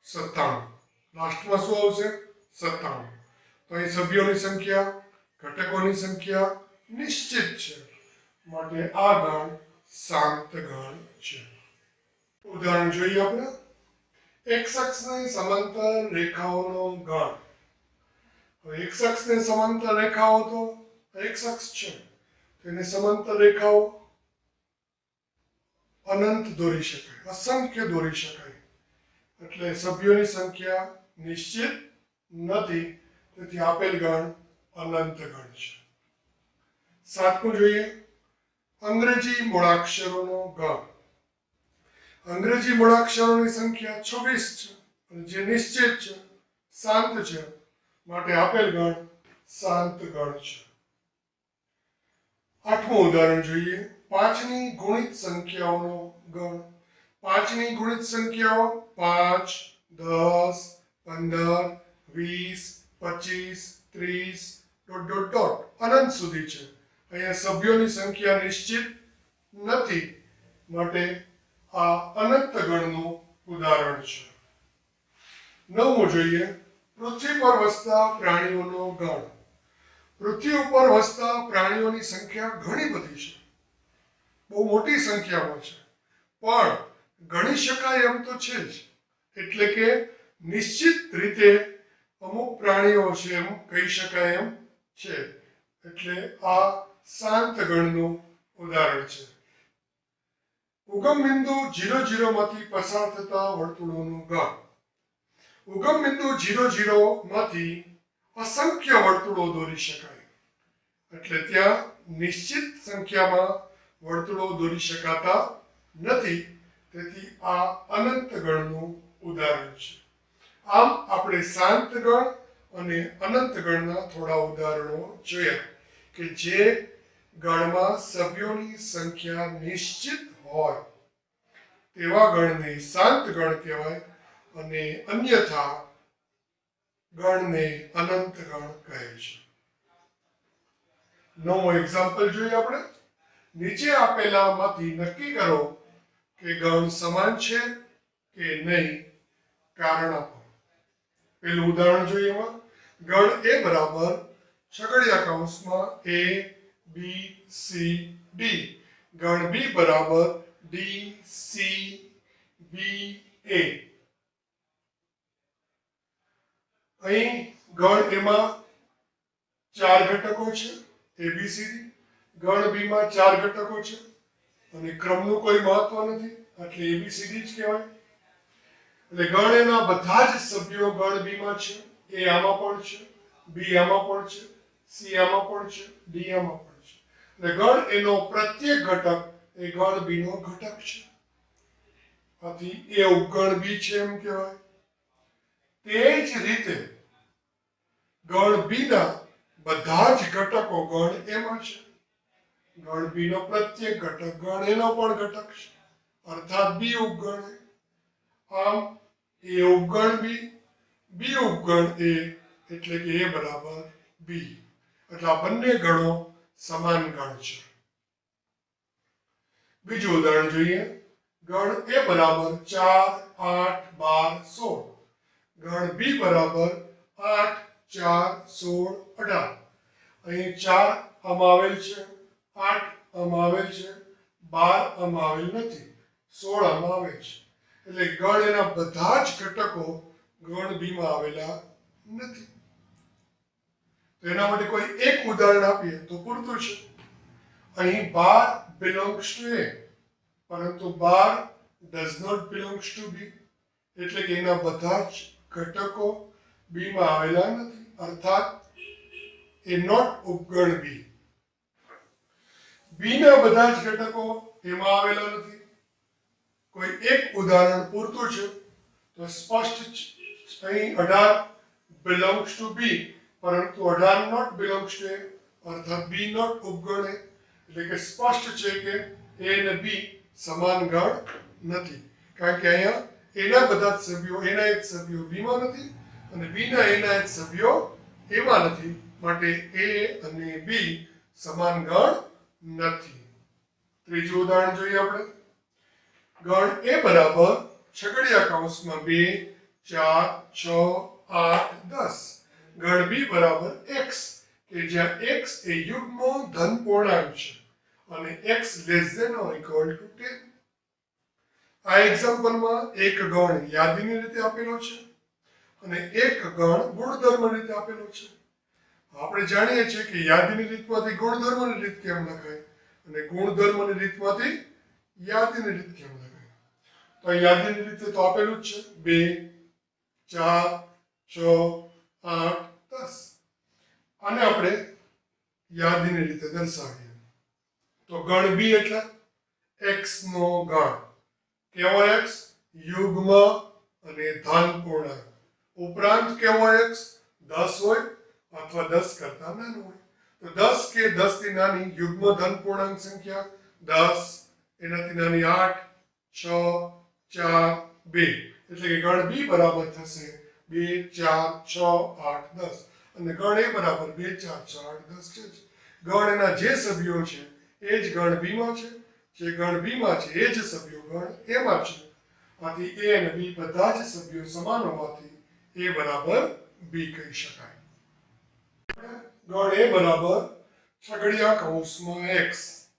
97. લાસ્ટમાં શું આવશે? 97. તો અહીં સભ્યોની સંખ્યા, ઘટકોની સંખ્યા નિશ્ચિત છે, માટે આ ગણ શાંત ગણ છે. ઉદાહરણ જોઈએ આપણે. x અક્ષની સમાંતર રેખાઓનો ગણ. હવે x અક્ષને સમાંતર રેખાઓ તો x અક્ષ છે, તેને સમાંતર રેખાઓ અનંત દોરી શકાય, અસંખ્ય દોરી શકાય. એટલે સભ્યોની સંખ્યા નિશ્ચિત નથી, તેથી આપેલ ગણ અનંત ગણ છે. સાતમું જોઈએ. અંગ્રેજી મૂળાક્ષરોનો ગણ. અંગ્રેજી મૂળાક્ષરોની સંખ્યા 26 છે અને જે નિશ્ચિત છે, શાંત છે, માટે આપેલ ગણ શાંત ગણ છે. 8મું ઉદાહરણ જોઈએ. 5ની ગુણિત સંખ્યાઓનો ગણ. 5ની ગુણિત સંખ્યાઓ 5, 10, 15, 20, 25, 30 ... અનંત સુધી છે. અહીંયા સભ્યોની સંખ્યા નિશ્ચિત નથી, માટે આ અનંત ગણનું ઉદાહરણ છે. 9મું જોઈએ. પૃથ્વી પર વસતા પ્રાણીઓનો ગણ. પૃથ્વી ઉપર વસતા પ્રાણીઓની સંખ્યા ઘણી બધી છે, બહુ મોટી સંખ્યામાં છે, પણ ગણી શકાય એમ તો છે જ. એટલે કે નિશ્ચિત રીતે અમુક પ્રાણીઓ છે એમ કહી શકાય એમ છે. એટલે આ શાંત ગણનું ઉદાહરણ છે. ઉગમ બિંદુ 0, માંથી પસાર થતા વર્તુળોનું ગણ. ઉગમ બિંદુ 0, માંથી અસંખ્ય વર્તુળો દોરી શકાય. એટલે ત્યાં નિશ્ચિત સંખ્યામાં વર્તુળો દોરી શકાતા નથી. તેથી આ અનંત ગણનું ઉદાહરણ છે. આમ આપણે શાંત ગણ અને અનંત ગણના થોડા ઉદાહરણો જોયા કે જે ગણમાં સભ્યોની સંખ્યા નિશ્ચિત હોય તેવા ગણને શાંત ગણ કહેવાય અને અન્યથા ગણને અનંત ગણ કહે છે. 9મું એક્ઝામ્પલ જોઈએ આપણે. નીચે આપેલામાંથી નક્કી કરો કે ગણ સમાન છે કે નહીં. કારણ આપો. પેલું ઉદાહરણ જોઈએ. એમાં ગણ A બરાબર છગડીયા કૌંસમાં A, B, C, D. ગણ B બરાબર D, C, B, A. અહીં ગણ એમાં 4 ઘટકો છે, ABCD. ગણ B માં 4 ઘટકો છે અને ક્રમનું કોઈ મહત્વ નથી, એટલે ABCD જ કહેવાય. એટલે ગણ એના બધા જ સભ્યો ગણ B માં છે. A આમાં પણ છે, B આમાં પણ છે, C આમાં પણ છે, D આમાં પણ છે. એટલે ગણ એનો પ્રત્યેક ઘટક એ ગણ B નો ઘટક છે. આથી એ ઉપગણ B છે એમ કહેવાય. તે જ રીતે ગણ B ના બધા જ ઘટકો ગણ A માં છે. ગણ B નો પ્રત્યેક ઘટક ગણ A નો પણ ઘટક છે, અર્થાત B ઉપગણ A. આમ A ઉપગણ B, B ઉપગણ A, એટલે કે A બરાબર B. એટલે આ બંને ગણો સમાન ગણ છે. બીજું ઉદાહરણ જોઈએ. ગણ A બરાબર 4, 8, 12, 16. ગણ B બરાબર 8, 4, 16, 18. અહીં 4 આમાં આવેલ છે, 8 આમાં આવેલ છે, 12 આમાં આવેલ નથી, 16 આમાં આવેલ છે. એટલે ગણ એના બધા જ ઘટકો ગણ B માં આવેલા નથી. તો એના માટે કોઈ એક ઉદાહરણ આપીએ તો પૂરતું છે. અહીં 12 belongs to A, પરંતુ 12 does not belongs to B. એટલે કે એના બધા જ ઘટકો B માં આવેલા નથી, અર્થાત એ નોટ ઉપગણ B. B ના બધા જ ઘટકો એમાં આવેલા નથી. કોઈ એક ઉદાહરણ પૂરતું છે. તો સ્પષ્ટ અહીં 18 belongs to B, પરંતુ 18 not belongs to A, અર્થાત B not ઉપગણ A. એટલે કે સ્પષ્ટ છે કે A અને B સમાન ગણ નથી, કારણ કે અહીંયા એના બધા જ સભ્યો એના એક સભ્યો B માં નથી અને B ના એના એક સભ્યો A માં નથી, માટે A અને B સમાન ગણ નથી. ત્રીજું ઉદાહરણ જોઈએ આપણે. ગણ A બરાબર છગડીયા કૌંસમાં 2, 4, 6, 8, 10. ગણ B બરાબર x, કે જ્યાં x એ યુગ્મ ધન પૂર્ણાંક છે અને x <= 10. આ એક્ઝામ્પલમાં એક ગણ યાદીની રીતે આપેલો છે અને એક ગણ ગુણધર્મ રીતે આપેલો છે. આપણે જાણીએ છીએ કે યાદીની રીતમાંથી ગુણધર્મની રીત કેમ લખાય અને ગુણધર્મની રીતમાંથી યાદીની રીત કેમ લખાય. તો યાદીની રીતે તો આપેલું જ છે 2, 4, 6, 8, 10. આને આપણે યાદીની રીતે દર્શાવીએ. તો ગણ બી એટલે x નો ગણ. કેવો x? યુગ્મ અને ધન પૂર્ણાંક. ઉપરાંત કેવો x? 10 હોય અથવા 10 કરતા નાનો હોય. તો 10 કે 10 થી નાની યુગ્મ ધન પૂર્ણાંક સંખ્યા 10, એનાથી નાની 8, 6, 4, 2. એટલે કે ગણ બી બરાબર થશે 2, 4, 6, 8, 10. અને ગણ એ બરાબર 2, 4, 6, 8, 10 છે. ગણ એના જે સભ્યો છે એ જ ગણ બીમાં છે. જે ગણ બીમાં છે એ જ સભ્યો ગણ એમાં છે. આથી એ અને બી બધા જ સભ્યો સમાન હોવાથી એ બરાબર બી કહી શકાય. ગણ એ બરાબર છગડીયા કૌંસમાં x.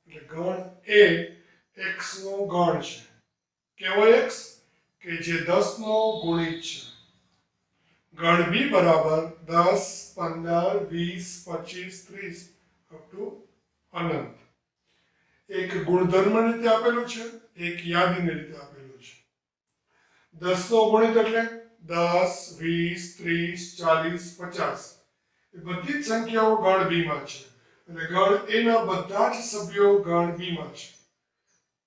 એટલે ગણ એ x નો ગણ છે. કેવો x? કે જે 10 નો ગુણિત છે. ગણ બી બરાબર 10, 15, 20, 25, 30 અપ ટુ અનંત. એક ગુણધર્મ રીતે આપેલું છે, એક યાદીની રીતે આપેલું છે. 10 નો ગુણિત એટલે 10, 20, 30, 40, 50. એ બધી જ સંખ્યાઓ ગણ બી માં છે. એટલે ગણ એ ના બધા જ સભ્યો ગણ બી માં છે.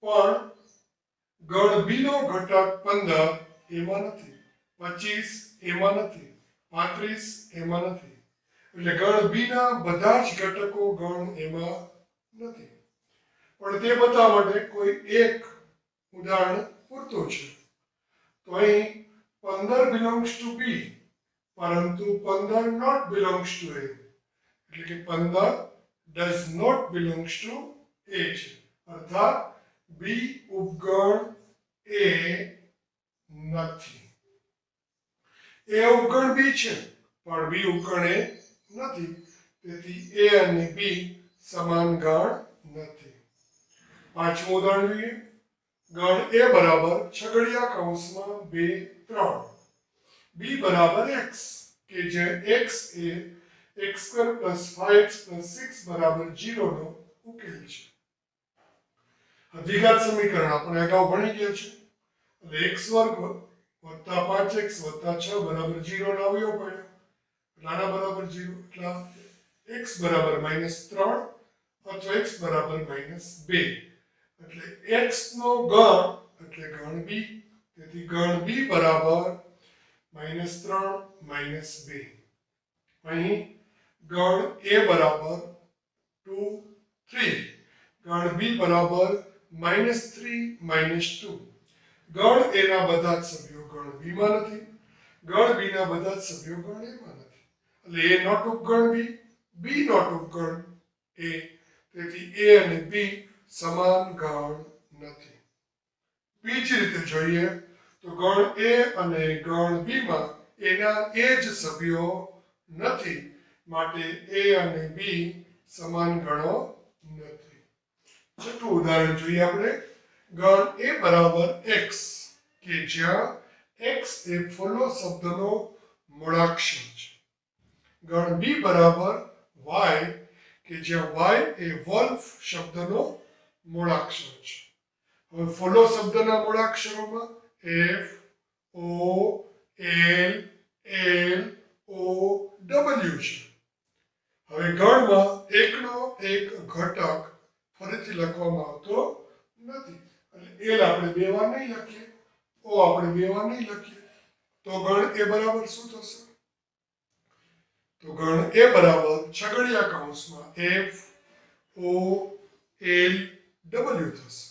પણ ગણ બી નો ઘટક 15 એમાં નથી, 25 એમાં નથી, 35 એમાં નથી. એટલે ગણ બી ના બધા જ ઘટકો ગણ એમાં નથી. પણ તે બતાવવા માટે કોઈ એક ઉદાહરણ પૂરતું છે. તો અહીં 15 belongs to B, પરંતુ 15 not belongs to A. એટલે કે 15 does not belongs to A છે. અર્થાત B ઉપગણ A નથી. A ઉપગણ B છે, પણ B ઉપગણ A નથી. તેથી A અને B સમાન ગણ નથી. પાંચમું ઉદાહરણ જોઈએ. ગણ એ બરાબર છગડીયા કૌંસમાં 2, 3. b બરાબર x, કે જે x એ x² + 5x + 6 બરાબર 0 નો ઉકેલ છે. દ્વિઘાત સમીકરણ આપણે અગાઉ ભણી ગયા છે. એટલે x² + 5x + 6 બરાબર 0 નો અવયવ પડ્યો. આના બરાબર 0. એટલે x બરાબર -3 અથવા x બરાબર -2. એટલે x નો ગણ એટલે ગણ b. તેથી ગણ b બરાબર -3 -2. અહીં ગણ a બરાબર 2, 3. ગણ b બરાબર -3 -2. ગણ a ના બધા જ સભ્યો ગણ b માં નથી. ગણ b ના બધા જ સભ્યો ગણ a માં નથી. એટલે a નોટ ઉપગણ b, b નોટ ઉપગણ a. તેથી a અને b સમાન ગણ નથી. બીજી રીતે જોઈએ તો ગણ a અને ગણ b માં એના એ જ સભ્યો નથી. માટે a અને b સમાન ગણો નથી. છઠ્ઠું ઉદાહરણ જોઈએ આપણે. ગણ a બરાબર x, કે જ્યાં x એ ફોલો શબ્દનો મૂળાક્ષર છે. ગણ b બરાબર y, કે જ્યાં y એ વોલ્ફ શબ્દનો મૂળાક્ષર છે. હવે ફોલો શબ્દના મૂળાક્ષરોમાં f, o, l, l, o, w છે. હવે ગણમાં એકનો એક ઘટક ફરીથી લખવામાં આવતો નથી. એટલે l આપણે 2 વાર નહીં લખીએ, o આપણે 2 વાર નહીં લખીએ. તો ગણ a બરાબર શું થશે? તો ગણ a બરાબર છગડીયા કૌંસમાં f, o, l, w થશે.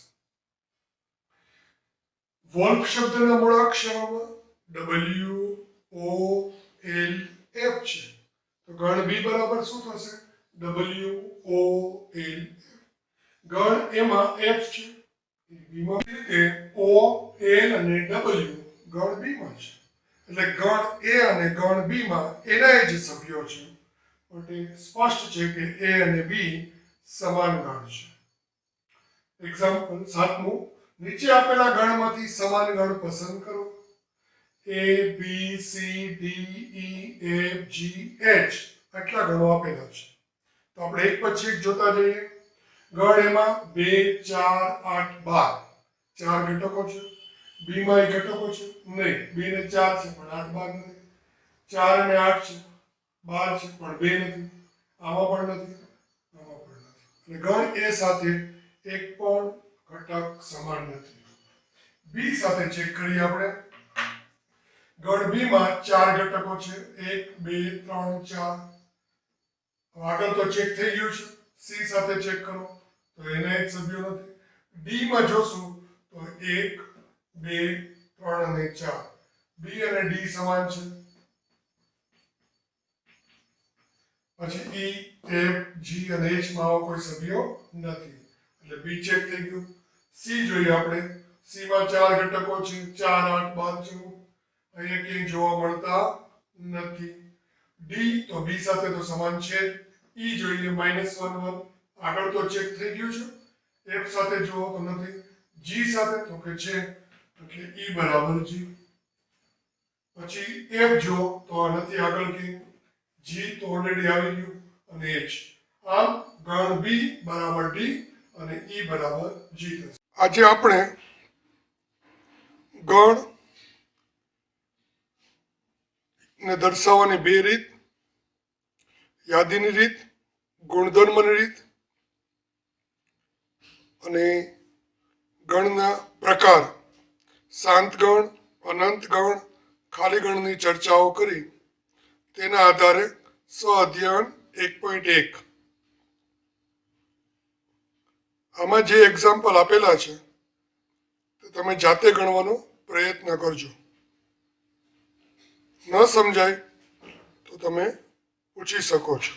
વોલ્ફ શબ્દના મૂળાક્ષરોમાં w, o, l, f છે. તો ગણ b બરાબર શું થશે? w, o, l, f. ગણ એમાં f છે, b માં રીતે o, l અને w ગણ b માં છે. એટલે ગણ a અને ગણ b માં એના જ સભ્યો છે. એટલે સ્પષ્ટ છે કે a અને b સમાન ગણ છે. એક્ઝામ્પલ 7મું. નીચે આપેલા ગણમાંથી સમાન ગણ પસંદ કરો. a, b, c, d, e, f, g, h આટલા ગણો આપેલા છે. તો આપણે એક પછી એક જોતા જઈએ. ગણ એમાં 2, 4, 8, 12 ચાર ઘટકો છે. b માં એ ઘટકો છે નહીં. b ને 4 છે પણ 8, 12 નથી. 4 અને 8 છે, 12 છે પણ 2 નથી. આમાં પણ નથી, આમાં પણ નથી. એટલે ગણ a સાથે એક પણ ઘટક સમાન નથી. બી સાથે ચેક કરીએ આપણે. ગણ બી માં 4 ઘટકો છે. 1 2 3 4. આગળ તો ચેક થઈ ગયું છે. સી સાથે ચેક કરો તો એના એક સભ્યો નથી. ડી માં જોશું તો 1 2 3 અને 4. બી અને ડી સમાન છે. પછી ઈ એફ જી અને એચ માં આવા કોઈ સભ્યો નથી એટલે બી ચેક થઈ ગયું. સી જોઈએ આપણે. સી માં 4 ઘટકો છે. 4 8 12 14. અહીંયા ક્યાંય જોવા મળતા નથી. ડી તો બી સાથે તો સમાન છે. ઈ જોઈએ -1 1. આગળ તો ચેક થઈ ગયું છે. એફ સાથે જુઓ તો નથી. જી સાથે તો કે છે એટલે ઈ બરાબર જી. પછી એફ જો તો આ નથી આગળ કે. જી તો ઓલરેડી આવી ગયું અને એચ. આમ ગણ બી બરાબર ડી અને ઈ બરાબર જી થશે. આજે આપણે ગણ ને દર્શાવવાની બે રીત, યાદીની રીત, ગુણધર્મની રીત અને ગણના પ્રકાર, શાંત ગણ, અનંત ગણ, ખાલી ગણની ચર્ચાઓ કરી. તેના આધારે સ્વઅધ્યયન 1.1 આમાં જે એક્ઝામ્પલ આપેલા છે તે તમે જાતે ગણવાનો પ્રયત્ન કરજો. ન સમજાય તો તમે પૂછી શકો છો.